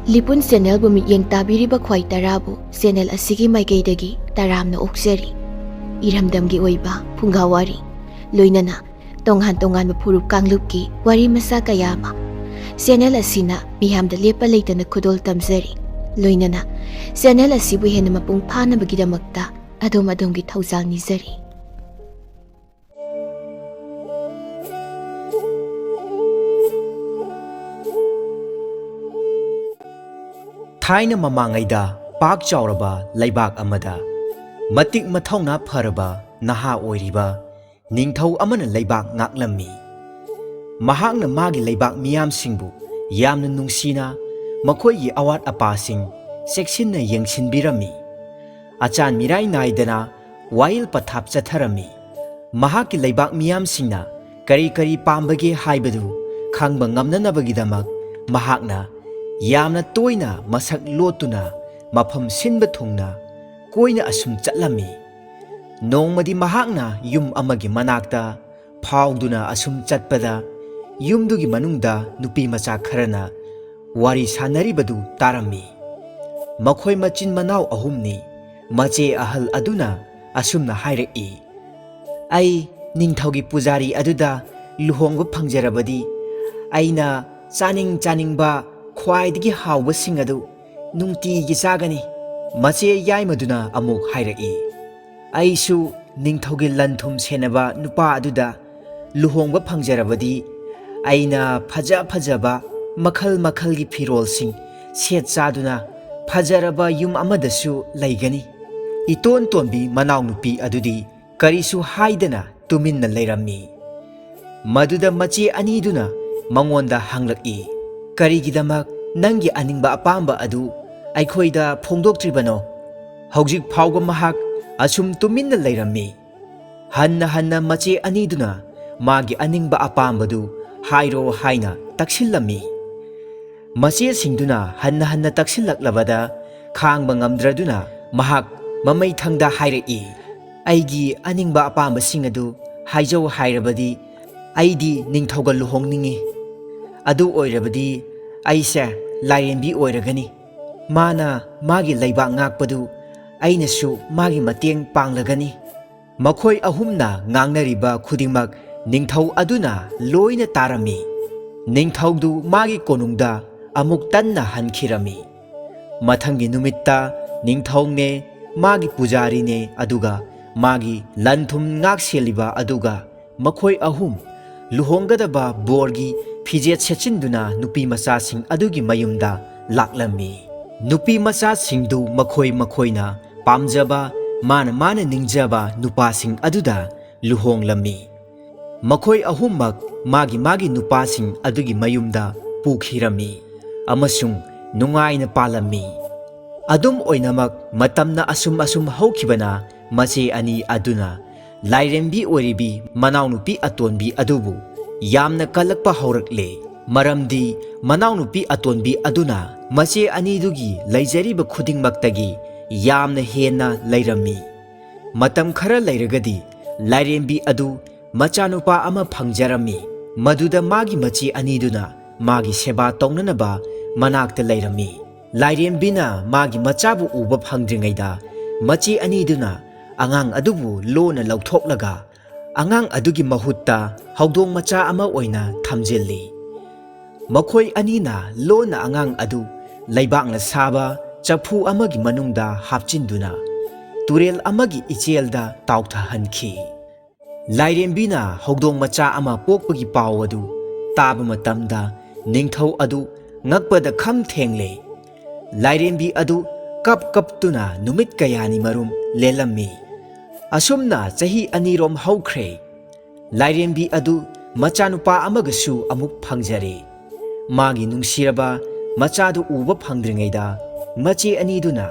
ꯂꯤꯄꯨꯟ ꯆꯦꯅꯦꯜꯕꯨ ꯃꯤꯠꯌꯦꯡ ꯇꯥꯕꯤꯔꯤꯕ ꯈ꯭ꯋꯥꯏ ꯇꯔꯥꯕꯨ ꯆꯦꯅꯦꯜ ꯑꯁꯤꯒꯤ ꯃꯥꯏꯀꯩꯗꯒꯤ ꯇꯔꯥꯝꯅ ꯑꯣꯛꯆꯔꯤ꯫ ꯏꯔꯝꯗꯝꯒꯤ ꯑꯣꯏꯕ ꯐꯨꯡꯒꯥꯋꯥꯔꯤ ꯂꯣꯏꯅꯅ ꯇꯣꯉꯥꯟ ꯇꯣꯉꯥꯟꯕ ꯐꯨꯔꯨꯞ ꯀꯥꯡꯂꯨꯞꯀꯤ ꯋꯥꯔꯤ ꯃꯆꯥ ꯀꯌꯥ ꯑꯃ ꯆꯦꯅꯦꯜ ꯑꯁꯤꯅ ꯃꯤꯌꯥꯝꯗ ꯂꯦꯞꯄ ꯂꯩꯇꯅ ꯈꯨꯗꯣꯜ ꯇꯝꯖꯔꯤ꯫ ꯂꯣꯏꯅꯅ ꯆꯦꯅꯦꯜ ꯑꯁꯤꯕꯨ ꯍꯦꯟꯅ ꯃꯄꯨꯡ ꯐꯥꯅꯕꯒꯤꯗꯃꯛꯇ ꯑꯗꯣꯝꯒꯤ ꯊꯧꯖꯥꯜ ꯅꯤꯖꯔꯤ꯫ ꯊꯥꯏꯅ ꯃꯃꯥꯡꯉꯩꯗ ꯄꯥꯛ ꯆꯥꯎꯔꯕ ꯂꯩꯕꯥꯛ ꯑꯃꯗ ꯃꯇꯤꯛ ꯃꯊꯧꯅꯥ ꯐꯔꯕ ꯅꯍꯥ ꯑꯣꯏꯔꯤꯕ ꯅꯤꯡꯊꯧ ꯑꯃꯅ ꯂꯩꯕꯥꯛ ꯉꯥꯛꯂꯝꯃꯤ꯫ ꯃꯍꯥꯛꯅ ꯃꯥꯒꯤ ꯂꯩꯕꯥꯛ ꯃꯤꯌꯥꯝꯁꯤꯡꯕꯨ ꯌꯥꯝꯅ ꯅꯨꯡꯁꯤꯅ ꯃꯈꯣꯏꯒꯤ ꯑꯋꯥꯠ ꯑꯄꯥꯁꯤꯡ ꯆꯦꯛꯁꯤꯟꯅ ꯌꯦꯡꯁꯤꯟꯕꯤꯔꯝꯃꯤ꯫ ꯑꯆꯥꯟ ꯃꯤꯔꯥꯏ ꯅꯥꯏꯗꯅ ꯋꯥꯌꯦꯜ ꯄꯊꯥꯞ ꯆꯠꯊꯔꯝꯃꯤ꯫ ꯃꯍꯥꯛꯀꯤ ꯂꯩꯕꯥꯛ ꯃꯤꯌꯥꯝꯁꯤꯡꯅ ꯀꯔꯤ ꯀꯔꯤ ꯄꯥꯝꯕꯒꯦ ꯍꯥꯏꯕꯗꯨ ꯈꯪꯕ ꯉꯝꯅꯅꯕꯒꯤꯗꯃꯛ ꯃꯍꯥꯛꯅ ꯌꯥꯝꯅ ꯇꯣꯏꯅ ꯃꯁꯛ ꯂꯣꯠꯇꯨꯅ ꯃꯐꯝ ꯁꯤꯟꯕ ꯊꯨꯡꯅ ꯀꯣꯏꯅ ꯑꯁꯨꯝ ꯆꯠꯂꯝꯃꯤ꯫ ꯅꯣꯡꯃꯗꯤ ꯃꯍꯥꯛꯅ ꯌꯨꯝ ꯑꯃꯒꯤ ꯃꯅꯥꯛꯇ ꯐꯥꯎꯗꯨꯅ ꯑꯁꯨꯝ ꯆꯠꯄꯗ ꯌꯨꯝꯗꯨꯒꯤ ꯃꯅꯨꯡꯗ ꯅꯨꯄꯤ ꯃꯆꯥ ꯈꯔꯅ ꯋꯥꯔꯤ ꯁꯥꯟꯅꯔꯤꯕꯗꯨ ꯇꯥꯔꯝꯃꯤ꯫ ꯃꯈꯣꯏ ꯃꯆꯤꯟ ꯃꯅꯥꯎ ꯑꯍꯨꯝꯅꯤ꯫ ꯃꯆꯦ ꯑꯍꯜ ꯑꯗꯨꯅ ꯑꯁꯨꯝꯅ ꯍꯥꯏꯔꯛꯏ, "ꯑꯩ ꯅꯤꯡꯊꯧꯒꯤ ꯄꯨꯖꯥꯔꯤ ꯑꯗꯨꯗ ꯂꯨꯍꯣꯡꯕ ꯐꯪꯖꯔꯕꯗꯤ ꯑꯩꯅ ꯆꯥꯅꯤꯡꯕ ꯈ꯭ꯋꯥꯏꯗꯒꯤ ꯍꯥꯎꯕꯁꯤꯡ ꯑꯗꯨ ꯅꯨꯡꯇꯤꯒꯤ ꯆꯥꯒꯅꯤ"꯫ ꯃꯆꯦ ꯌꯥꯏꯃꯗꯨꯅ ꯑꯃꯨꯛ ꯍꯥꯏꯔꯛꯏ, "ꯑꯩꯁꯨ ꯅꯤꯡꯊꯧꯒꯤ ꯂꯟ ꯊꯨꯝ ꯁꯦꯟꯅꯕ ꯅꯨꯄꯥ ꯑꯗꯨꯗ ꯂꯨꯍꯣꯡꯕ ꯐꯪꯖꯔꯕꯗꯤ ꯑꯩꯅ ꯐꯖꯕ ꯃꯈꯜ ꯃꯈꯜꯒꯤ ꯐꯤꯔꯣꯜꯁꯤꯡ ꯁꯦꯠ ꯆꯥꯗꯨꯅ ꯐꯖꯔꯕ ꯌꯨꯝ ꯑꯃꯗꯁꯨ ꯂꯩꯒꯅꯤ"꯫ ꯏꯇꯣꯟ ꯇꯣꯟꯕꯤ ꯃꯅꯥꯎꯅꯨꯄꯤ ꯑꯗꯨꯗꯤ ꯀꯔꯤꯁꯨ ꯍꯥꯏꯗꯅ ꯇꯨꯃꯤꯟꯅ ꯂꯩꯔꯝꯃꯤ꯫ ꯃꯗꯨꯗ ꯃꯆꯦ ꯑꯅꯤꯗꯨꯅ ꯃꯉꯣꯟꯗ ꯍꯪꯂꯛꯏ, "ꯀꯔꯤꯒꯤꯗꯃꯛ ꯅꯪꯒꯤ ꯑꯅꯤꯡꯕ ꯑꯄꯥꯝꯕ ꯑꯗꯨ ꯑꯩꯈꯣꯏꯗ ꯐꯣꯡꯗꯣꯛꯇ꯭ꯔꯤꯕꯅꯣ"꯫ ꯍꯧꯖꯤꯛ ꯐꯥꯎꯕ ꯃꯍꯥꯛ ꯑꯁꯨꯝ ꯇꯨꯃꯤꯟꯅ ꯂꯩꯔꯝꯃꯤ꯫ ꯍꯟꯅ ꯃꯆꯦ ꯑꯅꯤꯗꯨꯅ ꯃꯥꯒꯤ ꯑꯅꯤꯡꯕ ꯑꯄꯥꯝꯕꯗꯨ ꯍꯥꯏꯔꯣ ꯍꯥꯏꯅ ꯇꯛꯁꯤꯜꯂꯝꯃꯤ꯫ ꯃꯆꯦꯁꯤꯡꯗꯨꯅ ꯍꯟꯅ ꯇꯛꯁꯤꯜꯂꯛꯂꯕꯗ ꯈꯥꯡꯕ ꯉꯝꯗ꯭ꯔꯗꯨꯅ ꯃꯍꯥꯛ ꯃꯃꯩꯊꯪꯗ ꯍꯥꯏꯔꯛꯏ, "ꯑꯩꯒꯤ ꯑꯅꯤꯡꯕ ꯑꯄꯥꯝꯕꯁꯤꯡ ꯑꯗꯨ ꯍꯥꯏꯖꯧ ꯍꯥꯏꯔꯕꯗꯤ ꯑꯩꯗꯤ ꯅꯤꯡꯊꯧꯒ ꯂꯨꯍꯣꯡꯅꯤꯡꯏ꯫ ꯑꯗꯨ ꯑꯣꯏꯔꯕꯗꯤ ꯑꯩꯁꯦ ꯂꯥꯏꯔꯦꯝꯕꯤ ꯑꯣꯏꯔꯒꯅꯤ꯫ ꯃꯥꯅ ꯃꯥꯒꯤ ꯂꯩꯕꯥꯛ ꯉꯥꯛꯄꯗꯨ ꯑꯩꯅꯁꯨ ꯃꯥꯒꯤ ꯃꯇꯦꯡ ꯄꯥꯡꯂꯒꯅꯤ"꯫ ꯃꯈꯣꯏ ꯑꯍꯨꯝꯅ ꯉꯥꯡꯅꯔꯤꯕ ꯈꯨꯗꯤꯡꯃꯛ ꯅꯤꯡꯊꯧ ꯑꯗꯨꯅ ꯂꯣꯏꯅ ꯇꯥꯔꯝꯃꯤ꯫ ꯅꯤꯡꯊꯧꯗꯨ ꯃꯥꯒꯤ ꯀꯣꯅꯨꯡꯗ ꯑꯃꯨꯛ ꯇꯟꯅ ꯍꯟꯈꯤꯔꯝꯃꯤ꯫ ꯃꯊꯪꯒꯤ ꯅꯨꯃꯤꯠꯇ ꯅꯤꯡꯊꯧꯅꯦ, ꯃꯥꯒꯤ ꯄꯨꯖꯥꯔꯤꯅꯦ ꯑꯗꯨꯒ ꯃꯥꯒꯤ ꯂꯟ ꯊꯨꯝ ꯉꯥꯛ ꯁꯦꯜꯂꯤꯕ ꯑꯗꯨꯒ ꯃꯈꯣꯏ ꯑꯍꯨꯝ ꯂꯨꯍꯣꯡꯒꯗꯕ ꯕꯣꯔꯒꯤ ꯐꯤꯖꯦꯠ ꯁꯦꯠꯆꯤꯟꯗꯨꯅ ꯅꯨꯄꯤ ꯃꯆꯥꯁꯤꯡ ꯑꯗꯨꯒꯤ ꯃꯌꯨꯝꯗ ꯂꯥꯛꯂꯝꯃꯤ꯫ ꯅꯨꯄꯤ ꯃꯆꯥꯁꯤꯡꯗꯨ ꯃꯈꯣꯏꯅ ꯄꯥꯝꯖꯕ ꯃꯥꯅ ꯅꯤꯡꯖꯕ ꯅꯨꯄꯥꯁꯤꯡ ꯑꯗꯨꯗ ꯂꯨꯍꯣꯡꯂꯝꯃꯤ꯫ ꯃꯈꯣꯏ ꯑꯍꯨꯝꯃꯛ ꯃꯥꯒꯤ ꯅꯨꯄꯥꯁꯤꯡ ꯑꯗꯨꯒꯤ ꯃꯌꯨꯝꯗ ꯄꯨꯈꯤꯔꯝꯃꯤ ꯑꯃꯁꯨꯡ ꯅꯨꯡꯉꯥꯏꯅ ꯄꯥꯜꯂꯝꯃꯤ꯫ ꯑꯗꯨꯝ ꯑꯣꯏꯅꯃꯛ ꯃꯇꯝꯅ ꯑꯁꯨꯝ ꯍꯧꯈꯤꯕꯅ ꯃꯆꯦ ꯑꯅꯤ ꯑꯗꯨꯅ ꯂꯥꯏꯔꯦꯝꯕꯤ ꯑꯣꯏꯔꯤꯕꯤ ꯃꯅꯥꯎꯅꯨꯄꯤ ꯑꯇꯣꯟꯕꯤ ꯑꯗꯨꯕꯨ ꯌꯥꯝꯅ ꯀꯜꯂꯛꯄ ꯍꯧꯔꯛꯂꯦ꯫ ꯃꯔꯝꯗꯤ ꯃꯅꯥꯎꯅꯨꯄꯤ ꯑꯇꯣꯟꯕꯤ ꯑꯗꯨꯅ ꯃꯆꯦ ꯑꯅꯤꯗꯨꯒꯤ ꯂꯩꯖꯔꯤꯕ ꯈꯨꯗꯤꯡꯃꯛꯇꯒꯤ ꯌꯥꯝꯅ ꯍꯦꯟꯅ ꯂꯩꯔꯝꯃꯤ꯫ ꯃꯇꯝ ꯈꯔ ꯂꯩꯔꯒꯗꯤ ꯂꯥꯏꯔꯦꯝꯕꯤ ꯑꯗꯨ ꯃꯆꯥꯅꯨꯄꯥ ꯑꯃ ꯐꯪꯖꯔꯝꯃꯤ꯫ ꯃꯗꯨꯗ ꯃꯥꯒꯤ ꯃꯆꯦ ꯑꯅꯤꯗꯨꯅ ꯃꯥꯒꯤ ꯁꯦꯕꯥ ꯇꯧꯅꯅꯕ ꯃꯅꯥꯛꯇ ꯂꯩꯔꯝꯃꯤ꯫ ꯂꯥꯏꯔꯦꯝꯕꯤꯅ ꯃꯥꯒꯤ ꯃꯆꯥꯕꯨ ꯎꯕ ꯐꯪꯗ꯭ꯔꯤꯉꯩꯗ ꯃꯆꯦ ꯑꯅꯤꯗꯨꯅ ꯑꯉꯥꯡ ꯑꯗꯨꯕు ꯂꯣꯟꯅ ꯂꯧꯊꯣꯛꯂꯒ ꯑꯉꯥꯡ ꯑꯗꯨꯒꯤ ꯃꯍꯨꯠꯇ ꯍꯧꯗꯣꯡ ꯃꯆꯥ ꯑꯃ ꯑꯣꯏꯅ ꯊꯝꯖꯤꯜꯂꯤ꯫ ꯃꯈꯣꯏ ꯑꯅꯤꯅ ꯂꯣꯟꯅ ꯑꯉꯥꯡ ꯑꯗꯨ ꯂꯩꯕꯥꯛꯅ ꯁꯥꯕ ꯆꯐꯨ ꯑꯃꯒꯤ ꯃꯅꯨꯡꯗ ꯍꯥꯞꯆꯤꯟꯗꯨꯅ ꯇꯨꯔꯦꯜ ꯑꯃꯒꯤ ꯏꯆꯦꯜꯗ ꯇꯥꯎꯊꯍꯟꯈꯤ꯫ ꯂꯥꯏꯔꯦꯝꯕꯤꯅ ꯍꯧꯗꯣꯡ ꯃꯆꯥ ꯑꯃ ꯄꯣꯛꯄꯒꯤ ꯄꯥꯎ ꯑꯗꯨ ꯇꯥꯕ ꯃꯇꯝꯗ ꯅꯤꯡꯊꯧ ꯑꯗꯨ ꯉꯛꯄꯗ ꯈꯝ ꯊꯦꯡꯂꯦ꯫ ꯂꯥꯏꯔꯦꯝꯕꯤ ꯑꯗꯨ ꯀꯞꯇꯨꯅ ꯅꯨꯃꯤꯠ ꯀꯌꯥꯅꯤ ꯃꯔꯨꯝ ꯂꯦꯜꯂꯝꯃꯤ꯫ ꯑꯁꯨꯝꯅ ꯆꯍꯤ ꯑꯅꯤꯔꯣꯝ ꯍꯧꯈ꯭ꯔꯦ꯫ ꯂꯥꯏꯔꯦꯝꯕꯤ ꯑꯗꯨ ꯃꯆꯥꯅꯨꯄꯥ ꯑꯃꯒꯁꯨ ꯑꯃꯨꯛ ꯐꯪꯖꯔꯦ꯫ ꯃꯥꯒꯤ ꯅꯨꯡꯁꯤꯔꯕ ꯃꯆꯥꯗꯨ ꯎꯕ ꯐꯪꯗ꯭ꯔꯤꯉꯩꯗ ꯃꯆꯦ ꯑꯅꯤꯗꯨꯅ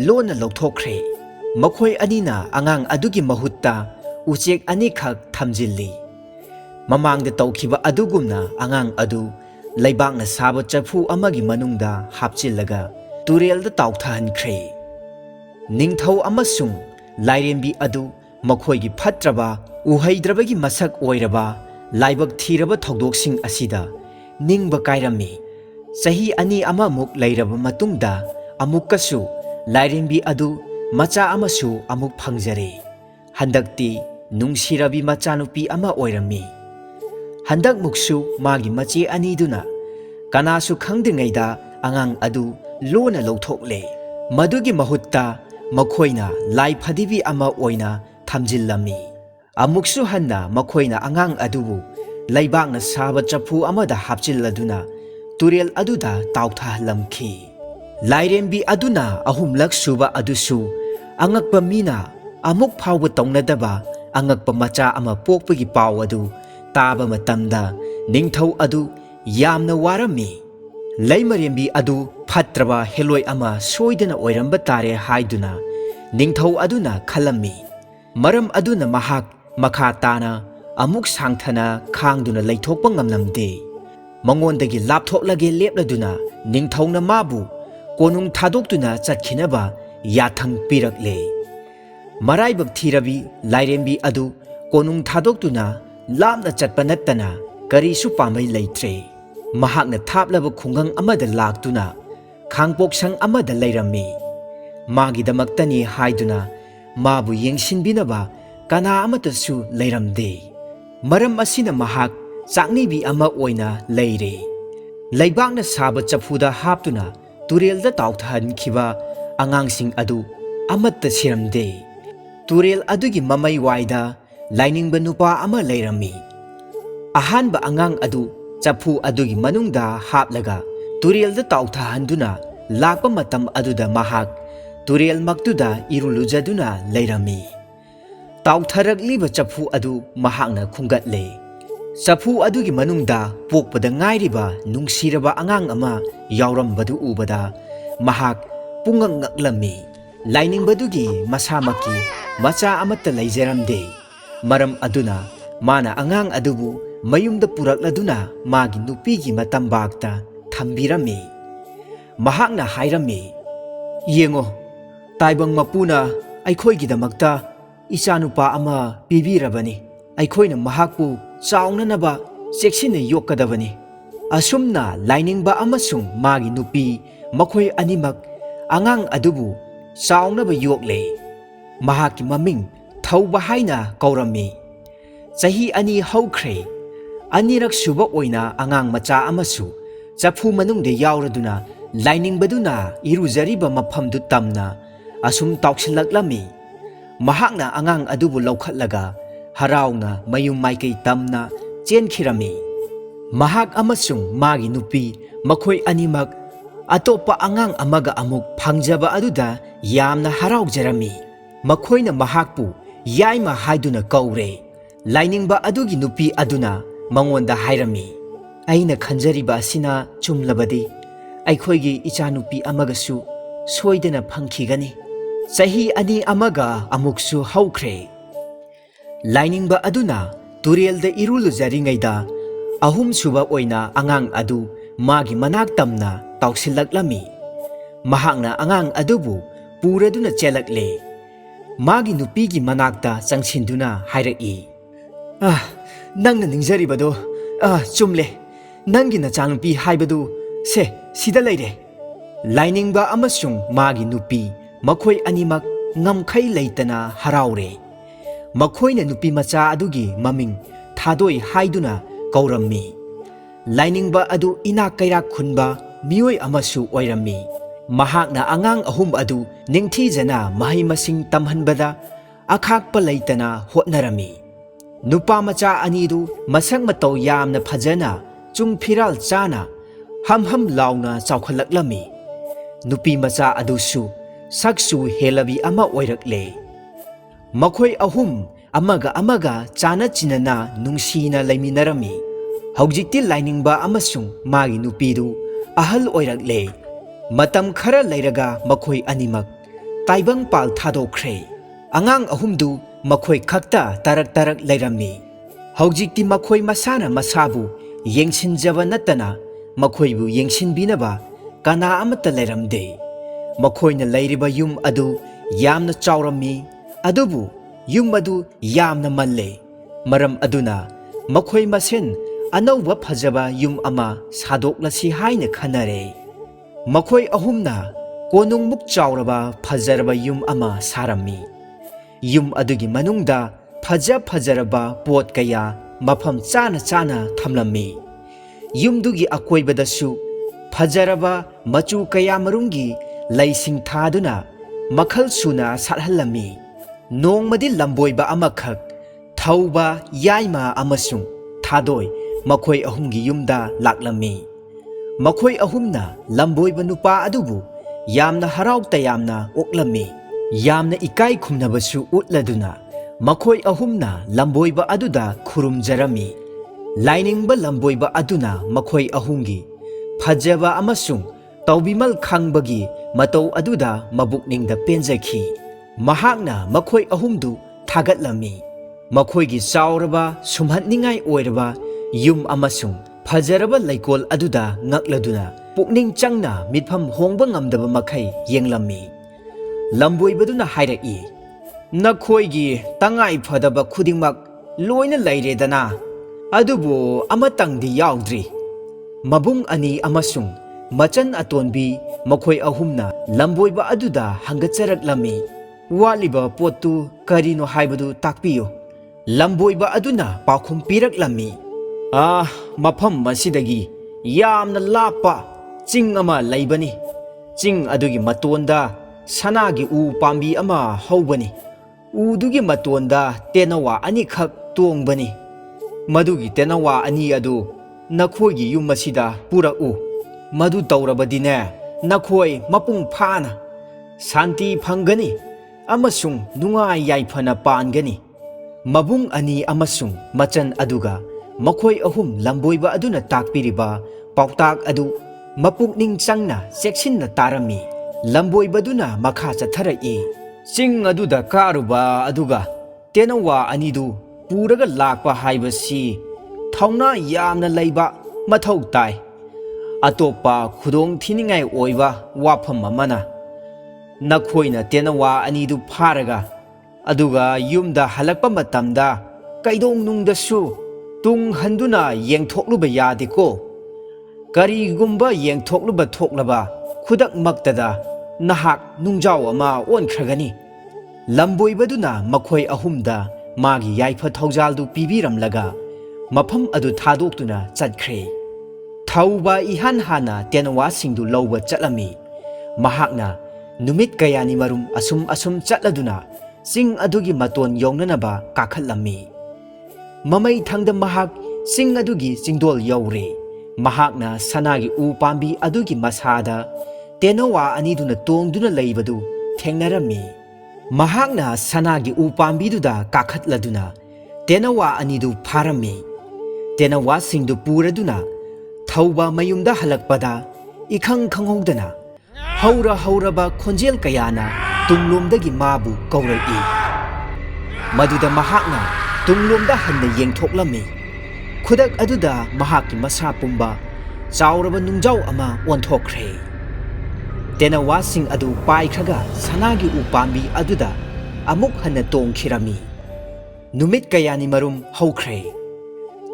ꯂꯣꯟꯅ ꯂꯧꯊꯣꯛꯈ꯭ꯔꯦ꯫ ꯃꯈꯣꯏ ꯑꯅꯤꯅ ꯑꯉꯥꯡ ꯑꯗꯨꯒꯤ ꯃꯍꯨꯠꯇ ꯎꯆꯦꯛ ꯑꯅꯤꯈꯛ ꯊꯝꯖꯤꯜꯂꯤ꯫ ꯃꯃꯥꯡꯗ ꯇꯧꯈꯤꯕ ꯑꯗꯨꯒꯨꯝꯅ ꯑꯉꯥꯡ ꯑꯗꯨ ꯂꯩꯕꯥꯛꯅ ꯁꯥꯕ ꯆꯐꯨ ꯑꯃꯒꯤ ꯃꯅꯨꯡꯗ ꯍꯥꯞꯆꯤꯜꯂꯒ ꯇꯨꯔꯦꯜꯗ ꯇꯥꯎꯊꯍꯟꯈ꯭ꯔꯦ꯫ ꯅꯤꯡꯊꯧ ꯑꯃꯁꯨꯡ ꯂꯥꯏꯔꯦꯝꯕꯤ ꯑꯗꯨ ꯃꯈꯣꯏꯒꯤ ꯐꯠꯇ꯭ꯔꯕ ꯎꯍꯩꯗ꯭ꯔꯕꯒꯤ ꯃꯁꯛ ꯑꯣꯏꯔꯕ ꯂꯥꯏꯕꯛ ꯊꯤꯔꯕ ꯊꯧꯗꯣꯛꯁꯤꯡ ꯑꯁꯤꯗ ꯅꯤꯡꯕ ꯀꯥꯏꯔꯝꯃꯤ꯫ Sahi ani amamuk lairaba matungda amukkasu lairembi adu macha amasu amuk phangjare. Handakti nungsirabi machanupi ama oirami. Handak muksu magi machi aniduna kanasu khangdingaida angang adu lona lauthokle. Madugi mahutta makhoina lai phadibi ama oina thamjillami. Amuksu hanna makhoina angang adubu laibakna saba chapu amada hapchilladuna turel aduda tauthahalamki. Lairembi aduna ahumlak suba adusu angakpa mina amuk phawba tawnadaba angakpa macha ama pokpagi paw adu taba matamda ningthau adu yamna warami. Laimarembi adu phatraba heloi ama soidana oiramba tare haiduna ningthau aduna khalami. Maram aduna mahak makha tana amuk sangthana khangduna leithokpa ngamlamde. Mangondagi lapthoklage lepladuna ningthauna mabu konung thadokduna chatkhinaba yathang pirakle. Maraibak thirabi lairembi adu konung thadokduna lamna chatpa nattana karisu pamai leitre. Mahakna thaplaba khungang amada laktuna khangpoksang amada leirami. Magidamaktani haiduna mabu yengsinbinaba kana amatasu leiramde. Maram asina mahak chaknibi ama oina leire. Laibakna saba chafuda haptuna turelda tauthahankhiba angangsing adu amatta siramde. Turel adugi mamai waida lainingba nupa ama leirami. Ahanba angang adu chafu adugi manungda haplaga turelda tauthahanduna lakpa matam aduda mahak turel maktuda irulujaduna leirami. Tautharakliba chafu adu mahakna khungatle. Chafu adugi manungda pokpada ngairiba nungsiraba angang ama yaurambadu ubada mahak pungang ngaklami. Lainingbadugi masamaki macha amatta leijaramde. Maram aduna mana angang adubu mayumda purakladuna magi nupigi matambakta thambirami. Mahakna hairami, yengo taibang mapuna aikhoigidamakta ichanupa ama pibirabani. Aikhoina mahakpu chaunanaba cheksina yokkadabani. Asumna lainingba amasung magi nupi makhoi animak angang adubu chaunaba yokle. Mahaki maming thauba haina kaurami. Chahi ani haukhre. Anirak suba oina angang macha amasu chafu manungde yauraduna lainingbaduna iruzariba mafamdu tamna asum tauksilaklami. Mahakna angang adubu laukhatlaga harauna mayum maikei tamna chenkhirami. Mahak amasung magi nupi makhoi animak atopa angang amaga amuk phangjaba aduda yamna haraujarami. Makhoina mahakpu yaima haiduna kaure. Lainingba adugi nupi aduna mangonda hairami. Aina khanjariba asina chumlabadi aikhoigi ichanupi amagasu soidana phangkhigani. Chahi ani amaga amuksu haukhre. Lainingba aduna turelda irulujaringaida ahum suba oina angang adu magi manak tamna tausilaklami. Mahakna angang adubu puraduna chelakle. Magi nupigi manakta changsinduna hairaki. Nangna ningjaribado chumle. Nangi nachanupi haibadu se sida leire. Lainingba amasung magi nupi makhoi animak ngamkhai leitana haraure. Makhoina nupi macha adugi maming thadoi haiduna kaurammi. Lainingba adu ina kairak khunba mioi amasu oirami. Mahakna angang ahum adu ningthijana mahai masing tamhanbada akhakpa leitana hotnarami. Nupa macha anidu masang matau yamna phajana chungphiral chana ham launa chawkhalaklami. Nupi macha adusu saksu helabi ama oirakle. Makhoi ahum amaga chana chinana nungsina laiminarami. Haujikti lainingba amasung magi nupidu ahal oirakle. Matam khara leiraga makhoi animak taibang pal thadokre. Angang ahumdu makhoi khakta tarak leirami. Haujikti makhoi masana masabu yengsinjaba natana makhoibu yengsinbinaba kana amata leiramde. Makhoina leiriba yum adu yamna chaurami. Adubu yum adu yamna malle. Maram aduna makhoi masen ꯑꯅꯧꯕ ꯐꯖꯕ ꯌꯨꯝ ꯑꯃ ꯁꯥꯗꯣꯛꯂꯁꯤ ꯍꯥꯏꯅ ꯈꯟꯅꯔꯦ꯫ ꯃꯈꯣꯏ ꯑꯍꯨꯝꯅ ꯀꯣꯅꯨꯡꯃꯨꯛ ꯆꯥꯎꯔꯕ ꯐꯖꯔꯕ ꯌꯨꯝ ꯑꯃ ꯁꯥꯔꯝꯃꯤ꯫ ꯌꯨꯝ ꯑꯗꯨꯒꯤ ꯃꯅꯨꯡꯗ ꯐꯖꯔꯕ ꯄꯣꯠ ꯀꯌꯥ ꯃꯐꯝ ꯆꯥꯅ ꯆꯥꯅ ꯊꯝꯂꯝꯃꯤ꯫ ꯌꯨꯝꯗꯨꯒꯤ ꯑꯀꯣꯏꯕꯗꯁꯨ ꯐꯖꯔꯕ ꯃꯆꯨ ꯀꯌꯥꯃꯔꯨꯝꯒꯤ ꯂꯩꯁꯤꯡ ꯊꯥꯗꯨꯅ ꯃꯈꯜ ꯁꯨꯅ ꯁꯥꯠꯍꯜꯂꯝꯃꯤ꯫ ꯅꯣꯡꯃꯗꯤ ꯂꯝꯕꯣꯏꯕ ꯑꯃꯈꯛ ꯊꯧꯕ, ꯌꯥꯏꯃ ꯑꯃꯁꯨꯡ ꯊꯥꯗꯣꯏ ꯃꯈꯣꯏ ꯑꯍꯨꯝꯒꯤ ꯌꯨꯝꯗ ꯂꯥꯛꯂꯝꯃꯤ꯫ ꯃꯈꯣꯏ ꯑꯍꯨꯝꯅ ꯂꯝꯕꯣꯏꯕ ꯅꯨꯄꯥ ꯑꯗꯨꯕꯨ ꯌꯥꯝꯅ ꯍꯔꯥꯎ ꯇꯌꯥꯝꯅ ꯑꯣꯛꯂꯝꯃꯤ꯫ ꯌꯥꯝꯅ ꯏꯀꯥꯏ ꯈꯨꯝꯅꯕꯁꯨ ꯎꯠꯂꯗꯨꯅ ꯃꯈꯣꯏ ꯑꯍꯨꯝꯅ ꯂꯝꯕꯣꯏꯕ ꯑꯗꯨꯗ ꯈꯨꯔꯨꯝꯖꯔꯝꯃꯤ꯫ ꯂꯥꯏꯅꯤꯡꯕ ꯂꯝꯕꯣꯏꯕ ꯑꯗꯨꯅ ꯃꯈꯣꯏ ꯑꯍꯨꯝꯒꯤ ꯐꯖꯕ ꯑꯃꯁꯨꯡ ꯇꯧꯕꯤꯃꯜ ꯈꯪꯕꯒꯤ ꯃꯇꯧ ꯑꯗꯨꯗ ꯃꯕꯨꯛꯅꯤꯡꯗ ꯄꯦꯟꯖꯈꯤ꯫ ꯃꯍꯥꯛꯅ ꯃꯈꯣꯏ ꯑꯍꯨꯝꯗꯨ ꯊꯥꯒꯠꯂꯝꯃꯤ꯫ ꯃꯈꯣꯏꯒꯤ ꯆꯥꯎꯔꯕ ꯁꯨꯝꯍꯠꯅꯤꯡꯉꯥꯏ ꯑꯣꯏꯔꯕ ꯌꯨꯝ ꯑꯃꯁꯨꯡ ꯐꯖꯔꯕ ꯂꯩꯀꯣꯜ ꯑꯗꯨꯗ ꯉꯛꯂꯗꯨꯅ ꯄꯨꯛꯅꯤꯡ ꯆꯪꯅ ꯃꯤꯠꯐꯝ ꯍꯣꯡꯕ ꯉꯝꯗꯕ ꯃꯈꯩ ꯌꯦꯡꯂꯝꯃꯤ꯫ ꯂꯝꯕꯣꯏꯕꯗꯨꯅ ꯍꯥꯏꯔꯛꯏ, "ꯅꯈꯣꯏꯒꯤ ꯇꯉꯥꯏ ꯐꯗꯕ ꯈꯨꯗꯤꯡꯃꯛ ꯂꯣꯏꯅ ꯂꯩꯔꯦꯗꯅ, ꯑꯗꯨꯕꯨ ꯑꯃꯇꯪꯗꯤ ꯌꯥꯎꯗ꯭ꯔꯤ꯫ ꯃꯕꯨꯡ ꯑꯅꯤ ꯑꯃꯁꯨꯡ ꯃꯆꯟ ꯑꯇꯣꯟꯕꯤ ꯃꯈꯣꯏ ꯑꯍꯨꯝꯅ ꯂꯝꯕꯣꯏꯕ ꯑꯗꯨꯗ ꯍꯪꯒꯠꯆꯔꯛꯂꯝꯃꯤ꯫ ꯋꯥꯠꯂꯤꯕ ꯄꯣꯠꯇꯨ ꯀꯔꯤꯅꯣ ꯍꯥꯏꯕꯗꯨ ꯇꯥꯛꯄꯤꯌꯨ꯫ ꯂꯝꯕꯣꯏꯕ ꯑꯗꯨꯅ ꯄꯥꯎꯈꯨꯝ ꯄꯤꯔꯛꯂꯝꯃꯤ, "ꯃꯐꯝ ꯑꯁꯤꯗꯒꯤ ꯌꯥꯝꯅ ꯂꯥꯞꯄ ꯆꯤꯡ ꯑꯃ ꯂꯩꯕꯅꯤ꯫ ꯆꯤꯡ ꯑꯗꯨꯒꯤ ꯃꯇꯣꯟꯗ ꯁꯅꯥꯒꯤ ꯎ ꯄꯥꯝꯕꯤ ꯑꯃ ꯍꯧꯕꯅꯤ꯫ ꯎꯗꯨꯒꯤ ꯃꯇꯣꯟꯗ ꯇꯦꯅꯋꯥ ꯑꯅꯤꯈꯛ ꯇꯣꯡꯕꯅꯤ꯫ ꯃꯗꯨꯒꯤ ꯇꯦꯅꯋꯥ ꯑꯅꯤ ꯑꯗꯨ ꯅꯈꯣꯏꯒꯤ ꯌꯨꯝ ꯑꯁꯤꯗ ꯄꯨꯔꯛꯎ꯫ ꯃꯗꯨ ꯇꯧꯔꯕꯗꯤꯅꯦ, ꯅꯈꯣꯏ ꯃꯄꯨꯡ ꯐꯥꯅ ꯁꯥꯟꯇꯤ ꯐꯪꯒꯅꯤ ꯑꯃꯁꯨꯡ ꯅꯨꯡꯉꯥꯏ ꯌꯥꯏꯐꯅ ꯄꯥꯟꯒꯅꯤ꯫ ꯃꯕꯨꯡ ꯑꯅꯤ ꯑꯃꯁꯨꯡ ꯃꯆꯟ ꯑꯗꯨꯒ ꯃꯈꯣꯏ ꯑꯍꯨꯝ ꯂꯝꯕꯣꯏꯕ ꯑꯗꯨꯅ ꯇꯥꯛꯄꯤꯔꯤꯕ ꯄꯥꯎꯇꯥꯛ ꯑꯗꯨ ꯃꯄꯨꯛꯅꯤꯡ ꯆꯪꯅ ꯆꯦꯛꯁꯤꯟꯅ ꯇꯥꯔꯝꯃꯤ꯫ ꯂꯝꯕꯣꯏꯕꯗꯨꯅ ꯃꯈꯥ ꯆꯠꯊꯔꯛꯏ, "ꯆꯤꯡ ꯑꯗꯨꯗ ꯀꯥꯔꯨꯕ ꯑꯗꯨꯒ ꯇꯦꯅꯋꯥ ꯑꯅꯤꯗꯨ ꯄꯨꯔꯒ ꯂꯥꯛꯄ ꯍꯥꯏꯕꯁꯤ ꯊꯧꯅꯥ ꯌꯥꯝꯅ ꯂꯩꯕ ꯃꯊꯧ ꯇꯥꯏ꯫ ꯑꯇꯣꯞꯄ ꯈꯨꯗꯣꯡꯊꯤꯅꯤꯡꯉꯥꯏ ꯑꯣꯏꯕ ꯋꯥꯐꯝ ꯑꯃꯅ, ꯅꯈꯣꯏꯅ ꯇꯦꯅꯋꯥ ꯑꯅꯤꯗꯨ ꯐꯥꯔꯒ ꯑꯗꯨꯒ ꯌꯨꯝꯗ ꯍꯜꯂꯛꯄ ꯃꯇꯝꯗ ꯀꯩꯗꯧꯅꯨꯡꯗꯁꯨ ꯇꯨꯡ ꯍꯟꯗꯨꯅ ꯌꯦꯡꯊꯣꯛꯂꯨꯕ ꯌꯥꯗꯦꯀꯣ꯫ ꯀꯔꯤꯒꯨꯝꯕ ꯌꯦꯡꯊꯣꯛꯂꯨꯕ ꯊꯣꯛꯂꯕ ꯈꯨꯗꯛꯃꯛꯇꯗ ꯅꯍꯥꯛ ꯅꯨꯡꯖꯥꯎ ꯑꯃ ꯑꯣꯟꯈ꯭ꯔꯒꯅꯤ꯫ ꯂꯝꯕꯣꯏꯕꯗꯨꯅ ꯃꯈꯣꯏ ꯑꯍꯨꯝꯗ ꯃꯥꯒꯤ ꯌꯥꯏꯐ ꯊꯧꯖꯥꯜꯗꯨ ꯄꯤꯕꯤꯔꯝꯂꯒ ꯃꯐꯝ ꯑꯗꯨ ꯊꯥꯗꯣꯛꯇꯨꯅ ꯆꯠꯈ꯭ꯔꯦ꯫ ꯊꯧꯕ ꯏꯍꯥꯟ ꯍꯥꯟꯅ ꯇꯦꯅꯋꯥꯁꯤꯡꯗꯨ ꯂꯧꯕ ꯆꯠꯂꯝꯃꯤ꯫ ꯃꯍꯥꯛꯅ ꯅꯨꯃꯤꯠ ꯀꯌꯥꯅꯤ ꯃꯔꯨꯝ ꯑꯁꯨꯝ ꯆꯠꯂꯗꯨꯅ ꯆꯤꯡ ꯑꯗꯨꯒꯤ ꯃꯇꯣꯟ ꯌꯧꯅꯅꯕ ꯀꯥꯈꯠꯂꯝꯃꯤ꯫ ꯃꯃꯩꯊꯪꯗ ꯃꯍꯥꯛ ꯆꯤꯡ ꯑꯗꯨꯒꯤ ꯆꯤꯡꯗꯣꯜ ꯌꯧꯔꯦ꯫ ꯃꯍꯥꯛꯅ ꯁꯅꯥꯒꯤ ꯎ ꯄꯥꯝꯕꯤ ꯑꯗꯨꯒꯤ ꯃꯁꯥꯗ ꯇꯦꯅꯋꯥ ꯑꯅꯤꯗꯨꯅ ꯇꯣꯡꯗꯨꯅ ꯂꯩꯕꯗꯨ ꯊꯦꯡꯅꯔꯝꯃꯤ꯫ ꯃꯍꯥꯛꯅ ꯁꯅꯥꯒꯤ ꯎ ꯄꯥꯝꯕꯤꯗꯨꯗ ꯀꯥꯈꯠꯂꯗꯨꯅ ꯇꯦꯅꯋꯥ ꯑꯅꯤꯗꯨ ꯐꯥꯔꯝꯃꯤ꯫ ꯇꯦꯅꯋꯥꯁꯤꯡꯗꯨ ꯄꯨꯔꯗꯨꯅ ꯊꯧꯕ ꯃꯌꯨꯝꯗ ꯍꯜꯂꯛꯄꯗ ꯏꯈꯪ ꯈꯪꯍꯧꯗꯅ ꯍꯧꯔꯕ ꯈꯣꯟꯖꯦꯜ ꯀꯌꯥꯅ ꯇꯨꯡꯂꯣꯝꯗꯒꯤ ꯃꯥꯕꯨ ꯀꯧꯔꯛꯏ꯫ ꯃꯗꯨꯗ ꯃꯍꯥꯛꯅ ꯇꯨꯡꯂꯣꯝꯗ ꯍꯟꯅ ꯌꯦꯡꯊꯣꯛꯂꯝꯃꯤ꯫ ꯈꯨꯗꯛ ꯑꯗꯨꯗ ꯃꯍꯥꯛꯀꯤ ꯃꯁꯥ ꯄꯨꯝꯕ ꯆꯥꯎꯔꯕ ꯅꯨꯡꯖꯥꯎ ꯑꯃ ꯑꯣꯟꯊꯣꯛꯈ꯭ꯔꯦ꯫ ꯇꯦꯅꯋꯥꯁꯤꯡ ꯑꯗꯨ ꯄꯥꯏꯈ꯭ꯔꯒ ꯁꯅꯥꯒꯤ ꯎ ꯄꯥꯝꯕꯤ ꯑꯗꯨꯗ ꯑꯃꯨꯛ ꯍꯟꯅ ꯇꯣꯡꯈꯤꯔꯝꯃꯤ꯫ ꯅꯨꯃꯤꯠ ꯀꯌꯥꯅꯤ ꯃꯔꯨꯝ ꯍꯧꯈ꯭ꯔꯦ꯫